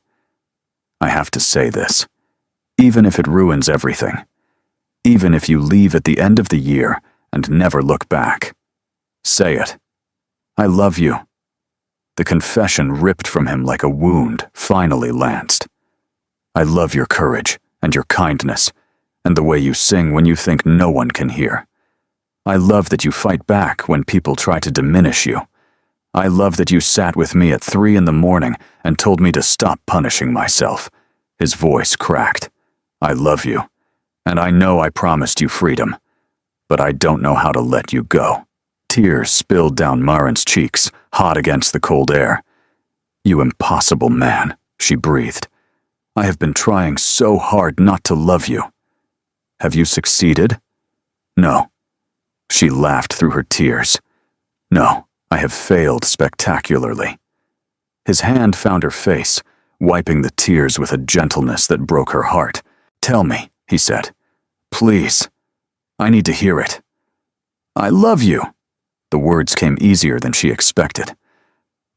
I have to say this, even if it ruins everything, even if you leave at the end of the year and never look back. Say it. I love you. The confession ripped from him like a wound finally lanced. I love your courage and your kindness, and the way you sing when you think no one can hear. I love that you fight back when people try to diminish you. I love that you sat with me at 3 a.m. and told me to stop punishing myself. His voice cracked. I love you, and I know I promised you freedom, but I don't know how to let you go. Tears spilled down Marin's cheeks, hot against the cold air. "You impossible man," she breathed. "I have been trying so hard not to love you." "Have you succeeded?" "No." She laughed through her tears. "No, I have failed spectacularly." His hand found her face, wiping the tears with a gentleness that broke her heart. "Tell me," he said. "Please. I need to hear it." "I love you." The words came easier than she expected.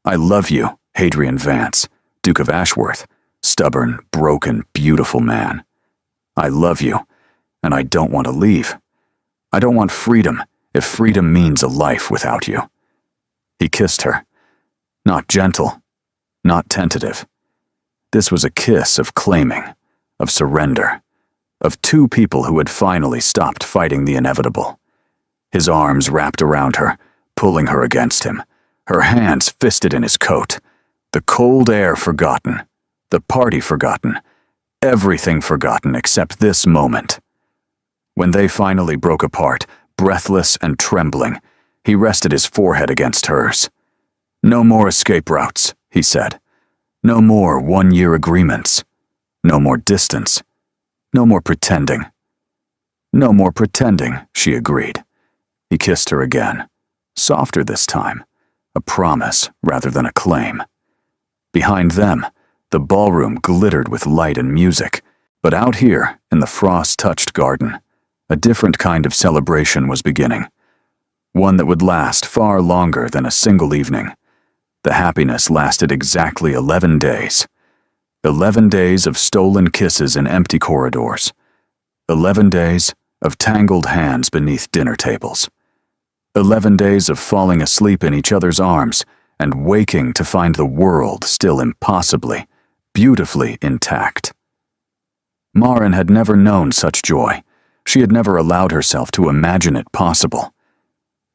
"I love you, Hadrian Vance, Duke of Ashworth, stubborn, broken, beautiful man. I love you, and I don't want to leave. I don't want freedom, if freedom means a life without you." He kissed her. Not gentle, not tentative. This was a kiss of claiming, of surrender, of two people who had finally stopped fighting the inevitable. His arms wrapped around her, pulling her against him, her hands fisted in his coat. The cold air forgotten, the party forgotten, everything forgotten except this moment. When they finally broke apart, breathless and trembling, he rested his forehead against hers. "No more escape routes," he said. "No more one-year agreements. No more distance. No more pretending." "No more pretending," she agreed. He kissed her again, softer this time, a promise rather than a claim. Behind them, the ballroom glittered with light and music, but out here, in the frost-touched garden, a different kind of celebration was beginning. One that would last far longer than a single evening. The happiness lasted exactly 11 days. 11 days of stolen kisses in empty corridors. 11 days of tangled hands beneath dinner tables. 11 days of falling asleep in each other's arms and waking to find the world still impossibly, beautifully intact. Marin had never known such joy. She had never allowed herself to imagine it possible.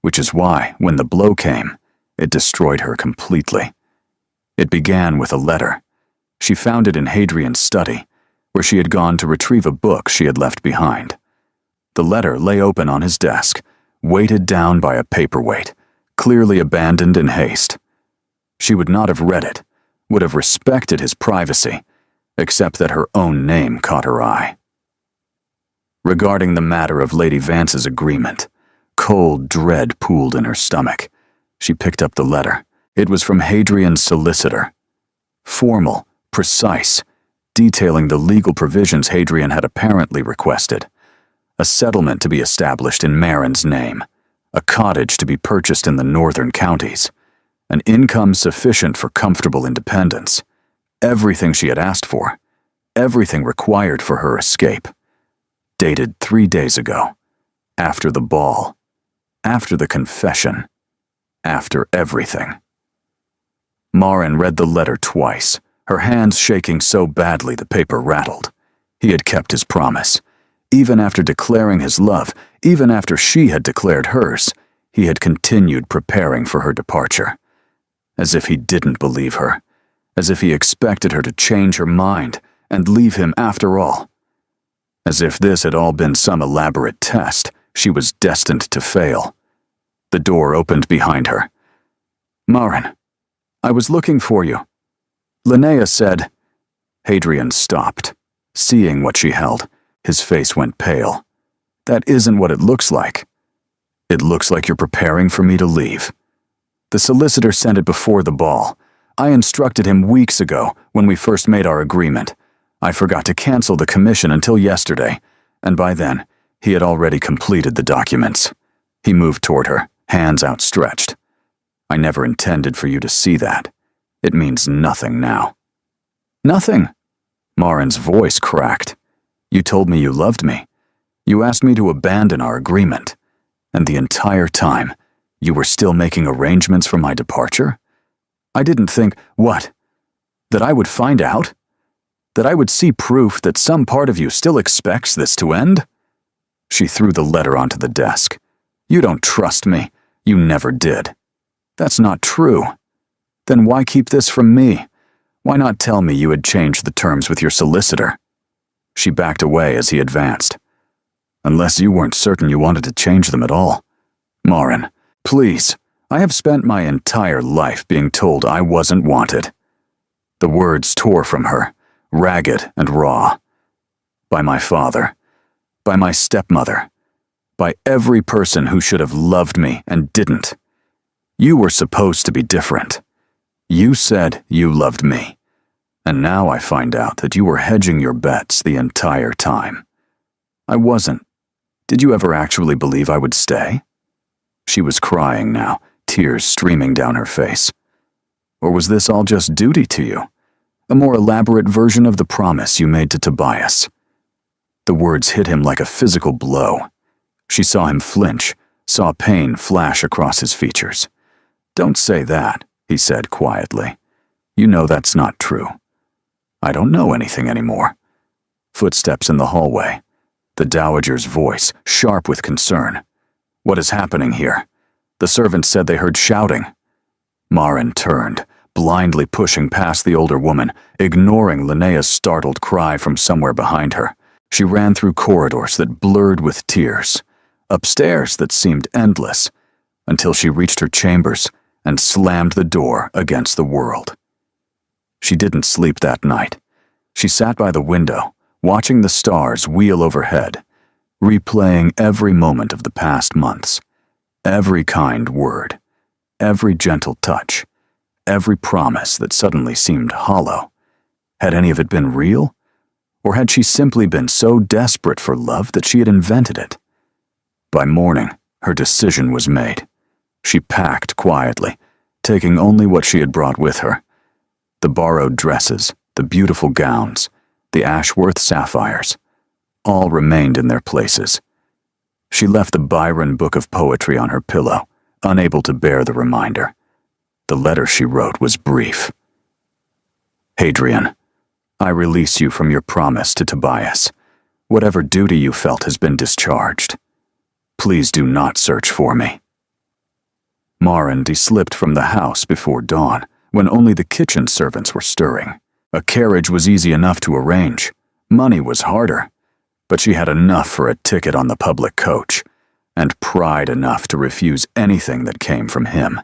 Which is why, when the blow came, it destroyed her completely. It began with a letter. She found it in Hadrian's study, where she had gone to retrieve a book she had left behind. The letter lay open on his desk, weighted down by a paperweight, clearly abandoned in haste. She would not have read it, would have respected his privacy, except that her own name caught her eye. Regarding the matter of Lady Vance's agreement, cold dread pooled in her stomach. She picked up the letter. It was from Hadrian's solicitor. Formal, precise, detailing the legal provisions Hadrian had apparently requested. A settlement to be established in Marin's name, a cottage to be purchased in the northern counties, an income sufficient for comfortable independence, everything she had asked for, everything required for her escape. Dated 3 days ago, after the ball, after the confession, after everything. Marin read the letter twice, her hands shaking so badly the paper rattled. He had kept his promise. Even after declaring his love, even after she had declared hers, he had continued preparing for her departure. As if he didn't believe her. As if he expected her to change her mind and leave him after all. As if this had all been some elaborate test she was destined to fail. The door opened behind her. "Marin, I was looking for you. Linnea said—" Hadrian stopped, seeing what she held. His face went pale. "That isn't what it looks like." "It looks like you're preparing for me to leave." "The solicitor sent it before the ball. I instructed him weeks ago when we first made our agreement. I forgot to cancel the commission until yesterday, and by then, he had already completed the documents." He moved toward her, hands outstretched. "I never intended for you to see that. It means nothing now." "Nothing?" Marin's voice cracked. "You told me you loved me. You asked me to abandon our agreement. And the entire time, you were still making arrangements for my departure? I didn't think, what? That I would find out? That I would see proof that some part of you still expects this to end?" She threw the letter onto the desk. "You don't trust me. You never did. That's not true. Then why keep this from me? Why not tell me you had changed the terms with your solicitor?" She backed away as he advanced. "Unless you weren't certain you wanted to change them at all. Marin, Please, I have spent my entire life being told I wasn't wanted." The words tore from her, ragged and raw. By my father, by my stepmother, by every person who should have loved me and didn't. You were supposed to be different. You said you loved me. And now I find out that you were hedging your bets the entire time. I wasn't. Did you ever actually believe I would stay? She was crying now, tears streaming down her face. Or was this all just duty to you? A more elaborate version of the promise you made to Tobias? The words hit him like a physical blow. She saw him flinch, saw pain flash across his features. "Don't say that," he said quietly. "You know that's not true." "I don't know anything anymore." Footsteps in the hallway. The dowager's voice, sharp with concern. "What is happening here?" The servants said they heard shouting. Maren turned, blindly pushing past the older woman, ignoring Linnea's startled cry from somewhere behind her. She ran through corridors that blurred with tears, upstairs that seemed endless, until she reached her chambers and slammed the door against the world. She didn't sleep that night. She sat by the window, watching the stars wheel overhead, replaying every moment of the past months, every kind word, every gentle touch, every promise that suddenly seemed hollow. Had any of it been real? Or had she simply been so desperate for love that she had invented it? By morning, her decision was made. She packed quietly, taking only what she had brought with her. The borrowed dresses, the beautiful gowns, the Ashworth sapphires, all remained in their places. She left the Byron book of poetry on her pillow, unable to bear the reminder. The letter she wrote was brief. "Hadrian, I release you from your promise to Tobias. Whatever duty you felt has been discharged. Please do not search for me." Maren slipped from the house before dawn, when only the kitchen servants were stirring. A carriage was easy enough to arrange. Money was harder. But she had enough for a ticket on the public coach, and pride enough to refuse anything that came from him.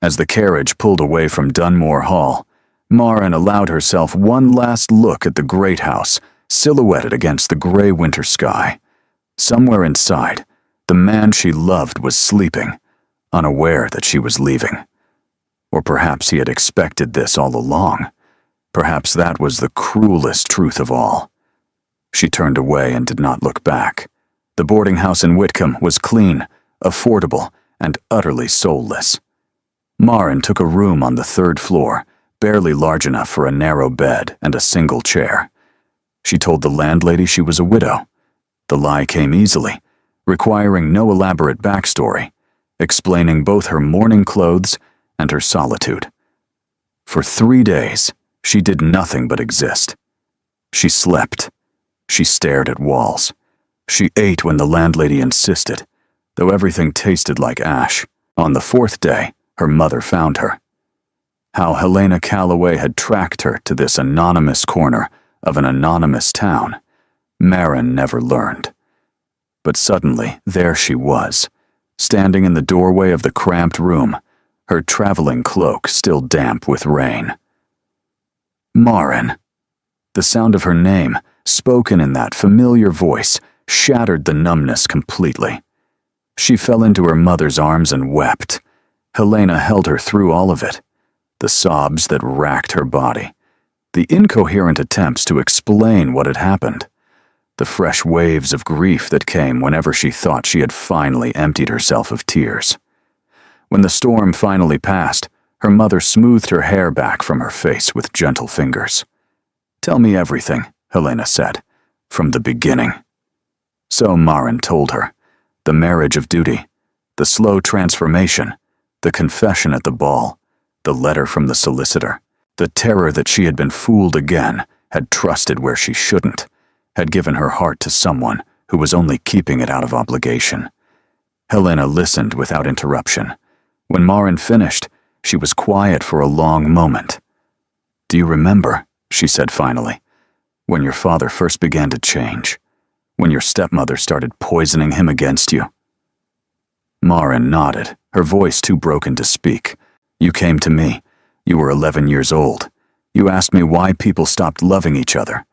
As the carriage pulled away from Dunmore Hall, Maren allowed herself one last look at the great house, silhouetted against the gray winter sky. Somewhere inside, the man she loved was sleeping, unaware that she was leaving. Or perhaps he had expected this all along. Perhaps that was the cruelest truth of all. She turned away and did not look back. The boarding house in Whitcomb was clean, affordable, and utterly soulless. Maren took a room on the 3rd floor, barely large enough for a narrow bed and a single chair. She told the landlady she was a widow. The lie came easily, requiring no elaborate backstory, explaining both her mourning clothes and her solitude. For 3 days, she did nothing but exist. She slept. She stared at walls. She ate when the landlady insisted, though everything tasted like ash. On the 4th day, her mother found her. How Helena Calloway had tracked her to this anonymous corner of an anonymous town, Maren never learned. But suddenly, there she was, standing in the doorway of the cramped room, her traveling cloak still damp with rain. Maren. The sound of her name, spoken in that familiar voice, shattered the numbness completely. She fell into her mother's arms and wept. Helena held her through all of it. The sobs that racked her body. The incoherent attempts to explain what had happened. The fresh waves of grief that came whenever she thought she had finally emptied herself of tears. When the storm finally passed, her mother smoothed her hair back from her face with gentle fingers. "Tell me everything," Helena said, "from the beginning." So Maren told her. The marriage of duty, the slow transformation, the confession at the ball, the letter from the solicitor, the terror that she had been fooled again, had trusted where she shouldn't, had given her heart to someone who was only keeping it out of obligation. Helena listened without interruption. When Maren finished, she was quiet for a long moment. "Do you remember," she said finally, "when your father first began to change? When your stepmother started poisoning him against you?" Maren nodded, her voice too broken to speak. You came to me. You were 11 years old. You asked me why people stopped loving each other.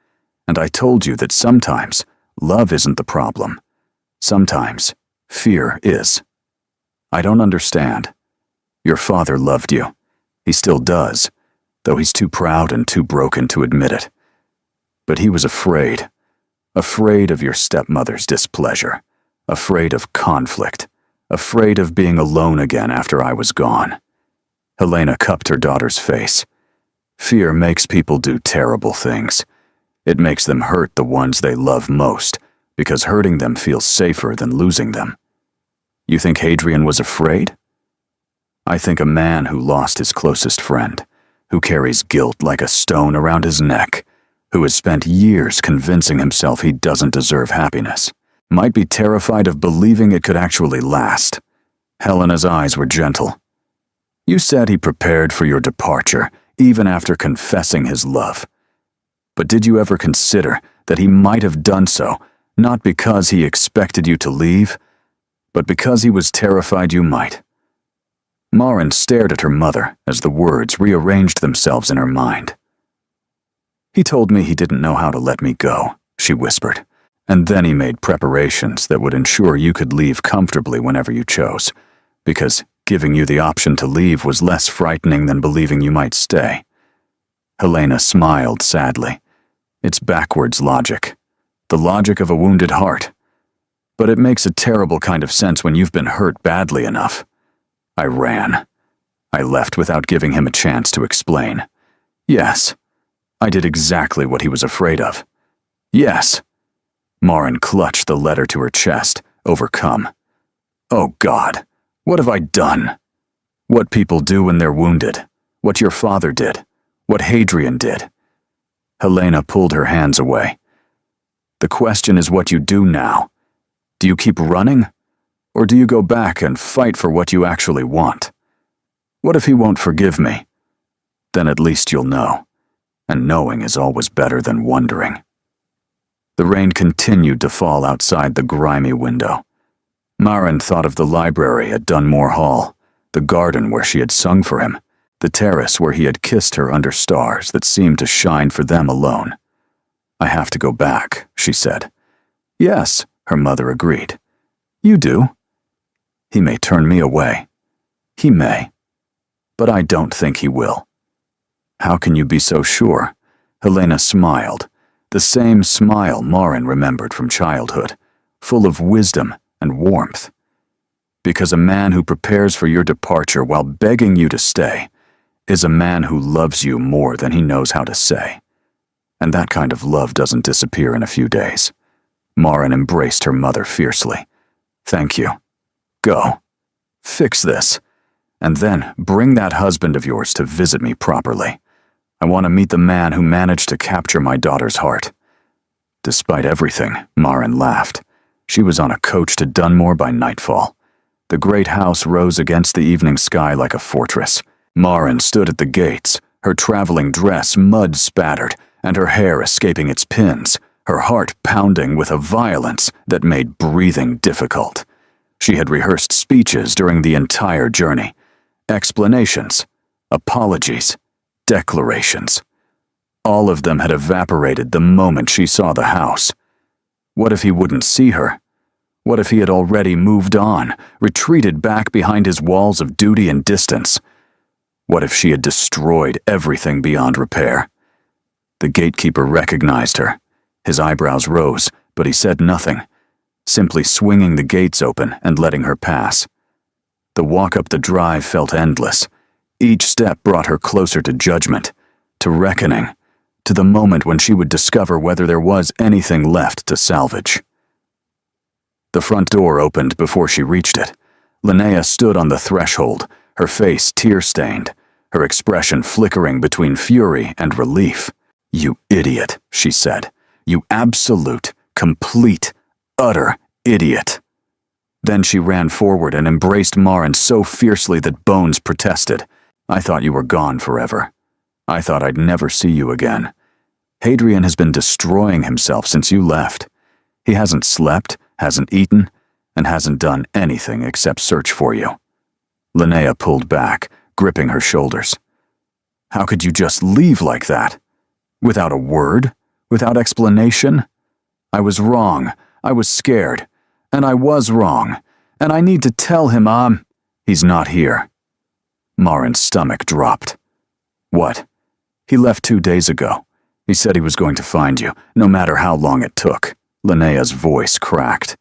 And I told you that sometimes love isn't the problem. Sometimes fear is. I don't understand. Your father loved you. He still does, though he's too proud and too broken to admit it. But he was afraid. Afraid of your stepmother's displeasure. Afraid of conflict. Afraid of being alone again after I was gone. Helena cupped her daughter's face. Fear makes people do terrible things. It makes them hurt the ones they love most, because hurting them feels safer than losing them. You think Hadrian was afraid? I think a man who lost his closest friend, who carries guilt like a stone around his neck, who has spent years convincing himself he doesn't deserve happiness, might be terrified of believing it could actually last. Helena's eyes were gentle. You said he prepared for your departure, even after confessing his love. But did you ever consider that he might have done so, not because he expected you to leave, but because he was terrified you might? Maren stared at her mother as the words rearranged themselves in her mind. He told me he didn't know how to let me go, she whispered, and then he made preparations that would ensure you could leave comfortably whenever you chose, because giving you the option to leave was less frightening than believing you might stay. Helena smiled sadly. It's backwards logic. The logic of a wounded heart. But it makes a terrible kind of sense when you've been hurt badly enough. I ran. I left without giving him a chance to explain. Yes, I did exactly what he was afraid of. Yes. Maren clutched the letter to her chest, overcome. Oh God, what have I done? What people do when they're wounded. What your father did. What Hadrian did. Helena pulled her hands away. The question is what you do now. Do you keep running? Or do you go back and fight for what you actually want? What if he won't forgive me? Then at least you'll know. And knowing is always better than wondering. The rain continued to fall outside the grimy window. Maren thought of the library at Dunmore Hall, the garden where she had sung for him, the terrace where he had kissed her under stars that seemed to shine for them alone. I have to go back, she said. Yes, her mother agreed. You do. He may turn me away. He may. But I don't think he will. How can you be so sure? Helena smiled, the same smile Maren remembered from childhood, full of wisdom and warmth. Because a man who prepares for your departure while begging you to stay is a man who loves you more than he knows how to say. And that kind of love doesn't disappear in a few days. Maren embraced her mother fiercely. Thank you. Go. Fix this. And then bring that husband of yours to visit me properly. I want to meet the man who managed to capture my daughter's heart. Despite everything, Maren laughed. She was on a coach to Dunmore by nightfall. The great house rose against the evening sky like a fortress. Maren stood at the gates, her traveling dress mud-spattered, and her hair escaping its pins, her heart pounding with a violence that made breathing difficult. She had rehearsed speeches during the entire journey. Explanations, apologies, declarations. All of them had evaporated the moment she saw the house. What if he wouldn't see her? What if he had already moved on, retreated back behind his walls of duty and distance? What if she had destroyed everything beyond repair? The gatekeeper recognized her. His eyebrows rose, but he said nothing, simply swinging the gates open and letting her pass. The walk up the drive felt endless. Each step brought her closer to judgment, to reckoning, to the moment when she would discover whether there was anything left to salvage. The front door opened before she reached it. Linnea stood on the threshold, her face tear-stained, her expression flickering between fury and relief. You idiot, she said. You absolute, complete, utter idiot. Then she ran forward and embraced Maren so fiercely that Bones protested. I thought you were gone forever. I thought I'd never see you again. Hadrian has been destroying himself since you left. He hasn't slept, hasn't eaten, and hasn't done anything except search for you. Linnea pulled back, gripping her shoulders. How could you just leave like that? Without a word? Without explanation? I was wrong. I was scared. And I was wrong. And I need to tell him he's not here. Marin's stomach dropped. What? He left 2 days ago. He said he was going to find you, no matter how long it took. Linnea's voice cracked.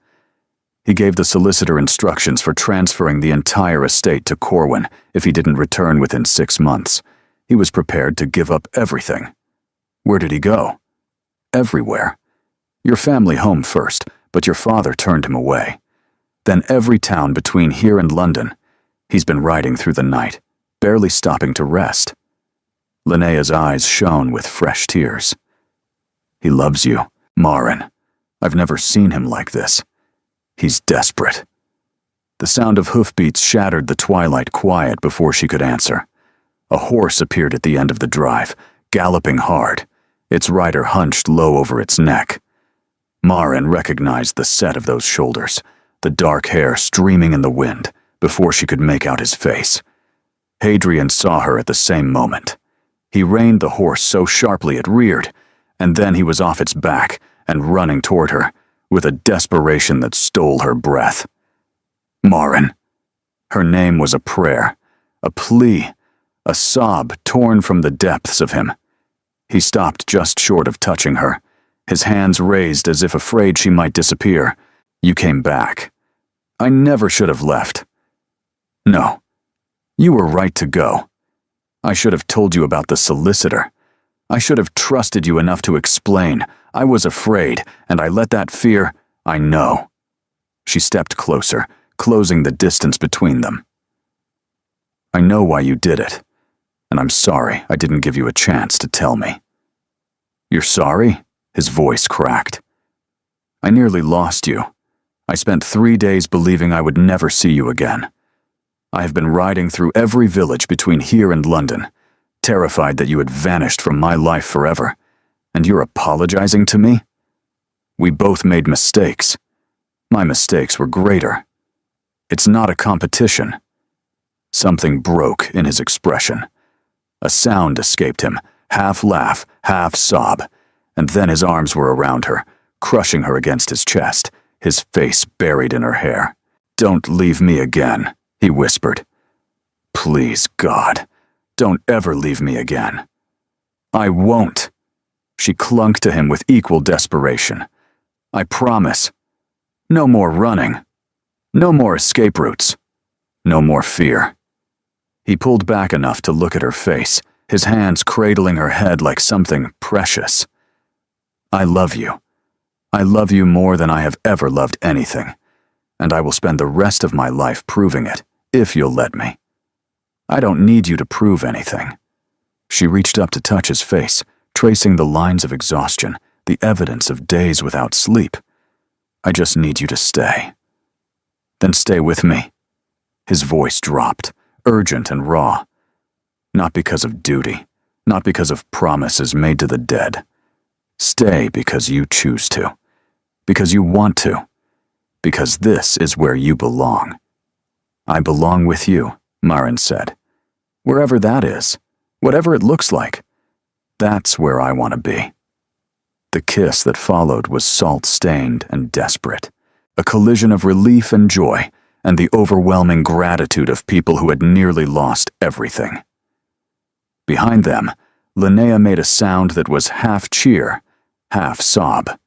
He gave the solicitor instructions for transferring the entire estate to Corwin if he didn't return within 6 months. He was prepared to give up everything. Where did he go? Everywhere. Your family home first, but your father turned him away. Then every town between here and London. He's been riding through the night, barely stopping to rest. Linnea's eyes shone with fresh tears. He loves you, Marin. I've never seen him like this. He's desperate. The sound of hoofbeats shattered the twilight quiet before she could answer. A horse appeared at the end of the drive, galloping hard, its rider hunched low over its neck. Marin recognized the set of those shoulders, the dark hair streaming in the wind, before she could make out his face. Hadrian saw her at the same moment. He reined the horse so sharply it reared, and then he was off its back and running toward her, with a desperation that stole her breath. Marin. Her name was a prayer, a plea, a sob torn from the depths of him. He stopped just short of touching her, his hands raised as if afraid she might disappear. You came back. I never should have left. No. You were right to go. I should have told you about the solicitor. I should have trusted you enough to explain. I was afraid, and I let that fear. I know. She stepped closer, closing the distance between them. I know why you did it, and I'm sorry I didn't give you a chance to tell me. You're sorry? His voice cracked. I nearly lost you. I spent 3 days believing I would never see you again. I have been riding through every village between here and London, terrified that you had vanished from my life forever, and you're apologizing to me? We both made mistakes. My mistakes were greater. It's not a competition. Something broke in his expression. A sound escaped him, half laugh, half sob, and then his arms were around her, crushing her against his chest, his face buried in her hair. Don't leave me again, he whispered. Please, God, don't ever leave me again. I won't. She clung to him with equal desperation. I promise. No more running. No more escape routes. No more fear. He pulled back enough to look at her face, his hands cradling her head like something precious. I love you. I love you more than I have ever loved anything, and I will spend the rest of my life proving it, if you'll let me. I don't need you to prove anything. She reached up to touch his face, tracing the lines of exhaustion, the evidence of days without sleep. I just need you to stay. Then stay with me. His voice dropped, urgent and raw. Not because of duty, not because of promises made to the dead. Stay because you choose to, because you want to, because this is where you belong. I belong with you, Marin said. Wherever that is, whatever it looks like, that's where I want to be. The kiss that followed was salt-stained and desperate, a collision of relief and joy, and the overwhelming gratitude of people who had nearly lost everything. Behind them, Linnea made a sound that was half cheer, half sob.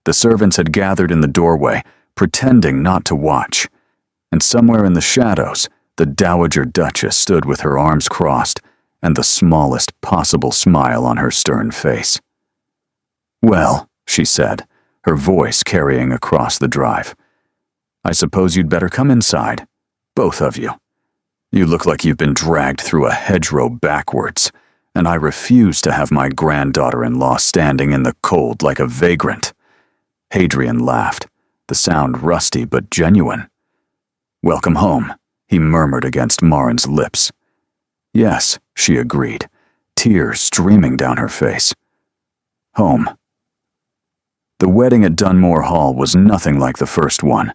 The servants had gathered in the doorway, pretending not to watch, and somewhere in the shadows, the Dowager Duchess stood with her arms crossed and the smallest possible smile on her stern face. Well, she said, her voice carrying across the drive. I suppose you'd better come inside, both of you. You look like you've been dragged through a hedgerow backwards, and I refuse to have my granddaughter-in-law standing in the cold like a vagrant. Hadrian laughed, the sound rusty but genuine. Welcome home, he murmured against Marin's lips. Yes, she agreed, tears streaming down her face. Home. The wedding at Dunmore Hall was nothing like the first one.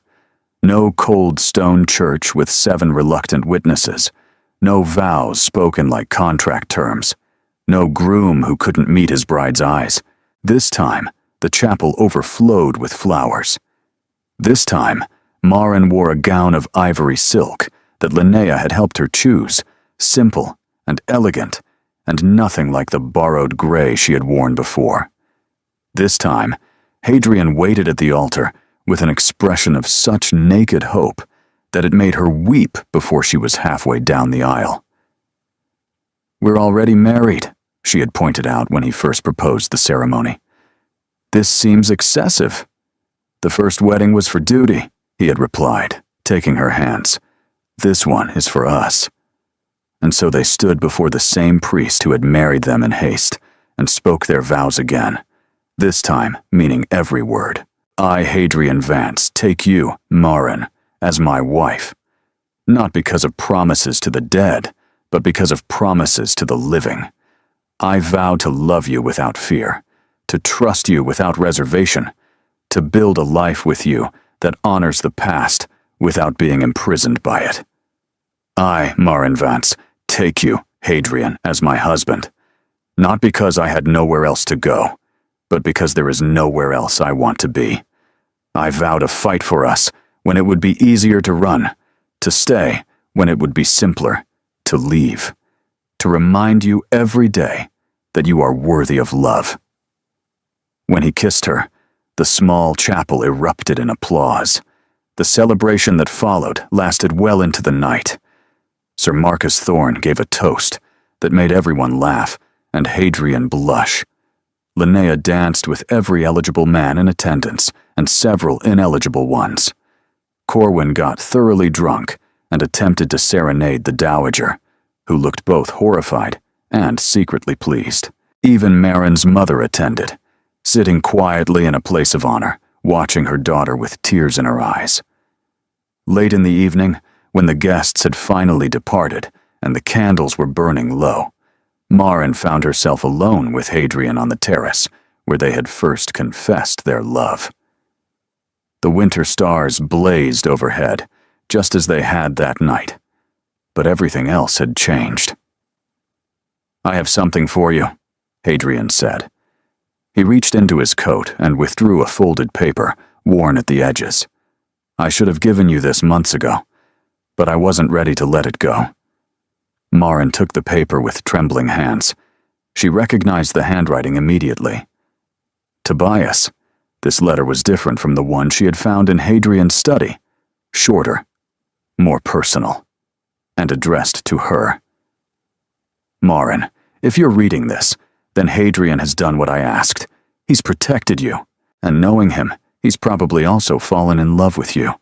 No cold stone church with 7 reluctant witnesses. No vows spoken like contract terms. No groom who couldn't meet his bride's eyes. This time, the chapel overflowed with flowers. This time, Maren wore a gown of ivory silk that Linnea had helped her choose, simple and elegant, and nothing like the borrowed gray she had worn before. This time, Hadrian waited at the altar with an expression of such naked hope that it made her weep before she was halfway down the aisle. "We're already married," she had pointed out when he first proposed the ceremony. "This seems excessive." "The first wedding was for duty," he had replied, taking her hands. "This one is for us." And so they stood before the same priest who had married them in haste and spoke their vows again, this time meaning every word. "I, Hadrian Vance, take you, Maren, as my wife, not because of promises to the dead, but because of promises to the living. I vow to love you without fear, to trust you without reservation, to build a life with you that honors the past without being imprisoned by it. I, Maren Vance, take you, Hadrian, as my husband, not because I had nowhere else to go, but because there is nowhere else I want to be. I vow to fight for us when it would be easier to run, to stay when it would be simpler, to leave, to remind you every day that you are worthy of love." When he kissed her, the small chapel erupted in applause. The celebration that followed lasted well into the night. Sir Marcus Thorne gave a toast that made everyone laugh and Hadrian blush. Linnea danced with every eligible man in attendance and several ineligible ones. Corwin got thoroughly drunk and attempted to serenade the dowager, who looked both horrified and secretly pleased. Even Maren's mother attended, sitting quietly in a place of honor, watching her daughter with tears in her eyes. Late in the evening, when the guests had finally departed and the candles were burning low, Maren found herself alone with Hadrian on the terrace, where they had first confessed their love. The winter stars blazed overhead, just as they had that night, but everything else had changed. "I have something for you," Hadrian said. He reached into his coat and withdrew a folded paper, worn at the edges. "I should have given you this months ago, but I wasn't ready to let it go." Maren took the paper with trembling hands. She recognized the handwriting immediately. Tobias. This letter was different from the one she had found in Hadrian's study. Shorter, more personal, and addressed to her. "Maren, if you're reading this, then Hadrian has done what I asked. He's protected you, and knowing him, he's probably also fallen in love with you,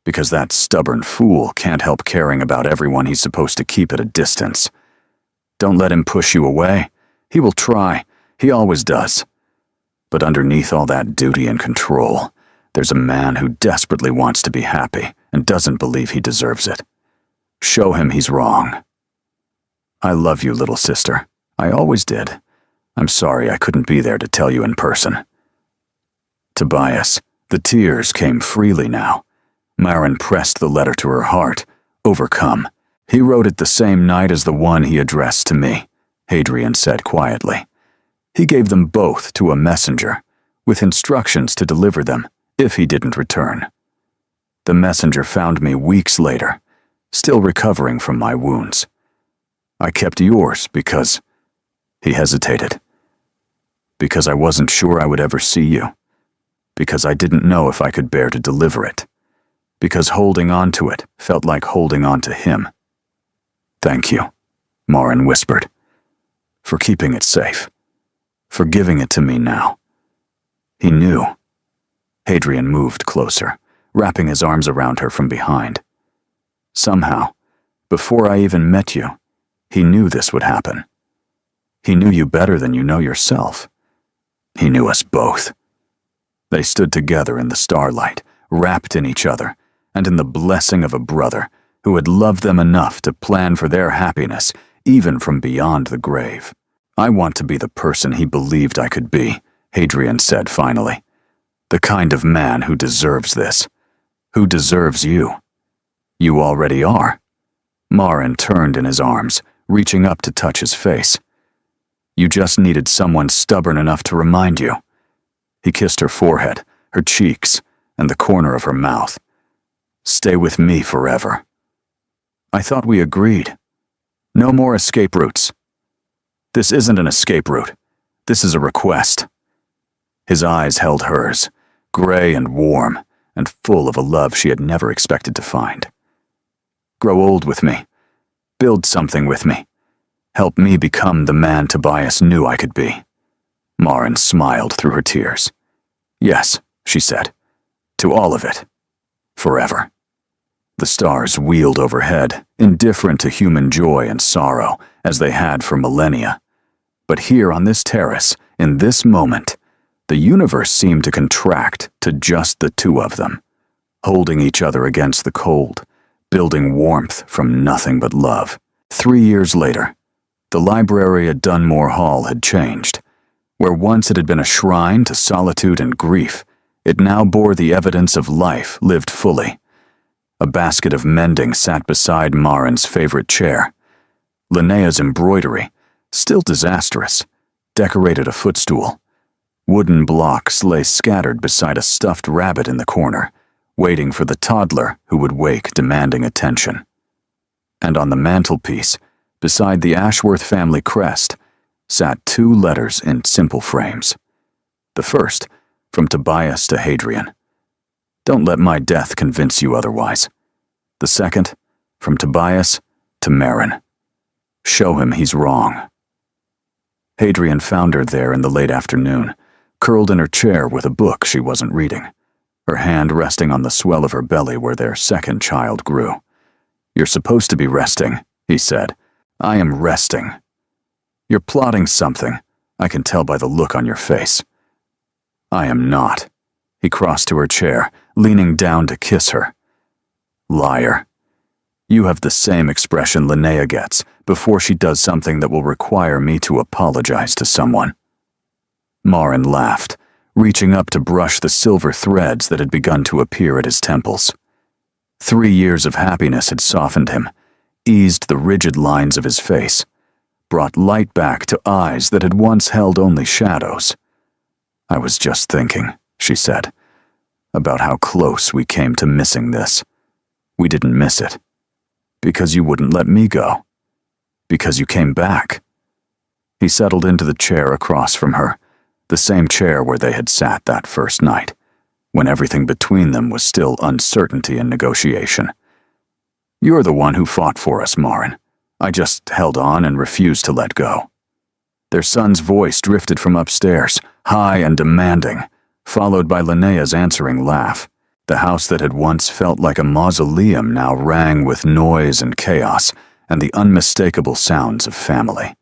because that stubborn fool can't help caring about everyone he's supposed to keep at a distance. Don't let him push you away. He will try. He always does. But underneath all that duty and control, there's a man who desperately wants to be happy and doesn't believe he deserves it. Show him he's wrong. I love you, little sister. I always did. I'm sorry I couldn't be there to tell you in person." Tobias. The tears came freely now. Maren pressed the letter to her heart, overcome. "He wrote it the same night as the one he addressed to me," Hadrian said quietly. "He gave them both to a messenger, with instructions to deliver them if he didn't return. The messenger found me weeks later, still recovering from my wounds. I kept yours because..." He hesitated. "Because I wasn't sure I would ever see you. Because I didn't know if I could bear to deliver it. Because holding on to it felt like holding on to him." "Thank you," Maren whispered, "for keeping it safe, for giving it to me now." He knew. Hadrian moved closer, wrapping his arms around her from behind. Somehow, before I even met you, he knew this would happen. He knew you better than you know yourself. He knew us both. They stood together in the starlight, wrapped in each other, and in the blessing of a brother who had loved them enough to plan for their happiness, even from beyond the grave. "I want to be the person he believed I could be," Hadrian said finally. "The kind of man who deserves this. Who deserves you? You already are. Marin turned in his arms, reaching up to touch his face. You just needed someone stubborn enough to remind you. He kissed her forehead, her cheeks, and the corner of her mouth. Stay with me forever. I thought we agreed. No more escape routes. This isn't an escape route. This is a request. His eyes held hers, gray and warm, and full of a love she had never expected to find. Grow old with me. Build something with me. Help me become the man Tobias knew I could be. Marin smiled through her tears. Yes, she said. To all of it. Forever. The stars wheeled overhead, indifferent to human joy and sorrow, as they had for millennia. But here on this terrace, in this moment, the universe seemed to contract to just the two of them, holding each other against the cold, building warmth from nothing but love. 3 years later, the library at Dunmore Hall had changed. Where once it had been a shrine to solitude and grief, it now bore the evidence of life lived fully. A basket of mending sat beside Marin's favorite chair. Linnea's embroidery, still disastrous, decorated a footstool. Wooden blocks lay scattered beside a stuffed rabbit in the corner, waiting for the toddler who would wake demanding attention. And on the mantelpiece, beside the Ashworth family crest, sat 2 letters in simple frames. The first, from Tobias to Hadrian. Don't let my death convince you otherwise. The second, from Tobias to Marin. Show him he's wrong. Hadrian found her there in the late afternoon, curled in her chair with a book she wasn't reading, her hand resting on the swell of her belly where their second child grew. You're supposed to be resting, he said. I am resting. You're plotting something, I can tell by the look on your face. I am not. He crossed to her chair, leaning down to kiss her. Liar. You have the same expression Linnea gets before she does something that will require me to apologize to someone. Marin laughed, reaching up to brush the silver threads that had begun to appear at his temples. 3 years of happiness had softened him, eased the rigid lines of his face, brought light back to eyes that had once held only shadows. I was just thinking, she said, about how close we came to missing this. We didn't miss it. Because you wouldn't let me go. Because you came back. He settled into the chair across from her, the same chair where they had sat that first night, when everything between them was still uncertainty and negotiation. You're the one who fought for us, Marin. I just held on and refused to let go. Their son's voice drifted from upstairs, high and demanding, followed by Linnea's answering laugh. The house that had once felt like a mausoleum now rang with noise and chaos and the unmistakable sounds of family.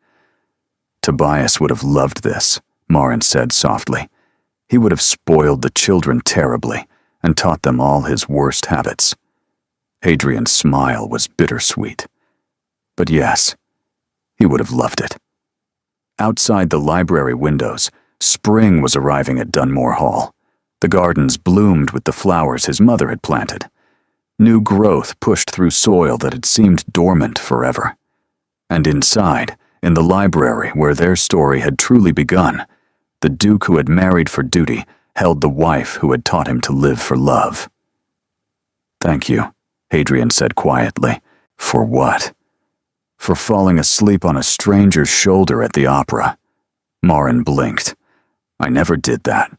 Tobias would have loved this, Marin said softly. He would have spoiled the children terribly and taught them all his worst habits. Hadrian's smile was bittersweet. But yes, he would have loved it. Outside the library windows, spring was arriving at Dunmore Hall. The gardens bloomed with the flowers his mother had planted. New growth pushed through soil that had seemed dormant forever. And inside, in the library where their story had truly begun, the Duke who had married for duty held the wife who had taught him to live for love. Thank you, Hadrian said quietly. For what? For falling asleep on a stranger's shoulder at the opera. Marin blinked. I never did that.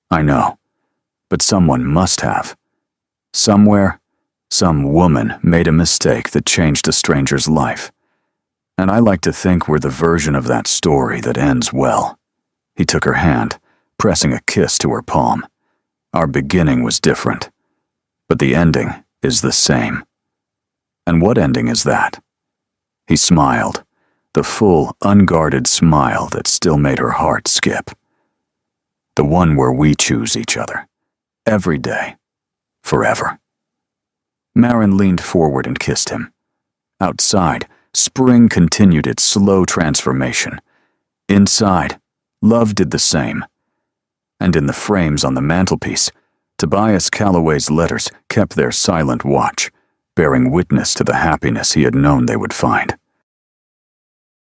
I know, but someone must have. Somewhere, some woman made a mistake that changed a stranger's life. And I like to think we're the version of that story that ends well. He took her hand, pressing a kiss to her palm. Our beginning was different, but the ending is the same. And what ending is that? He smiled, the full, unguarded smile that still made her heart skip. The one where we choose each other. Every day. Forever. Marin leaned forward and kissed him. Outside, spring continued its slow transformation. Inside, love did the same. And in the frames on the mantelpiece, Tobias Calloway's letters kept their silent watch, bearing witness to the happiness he had known they would find.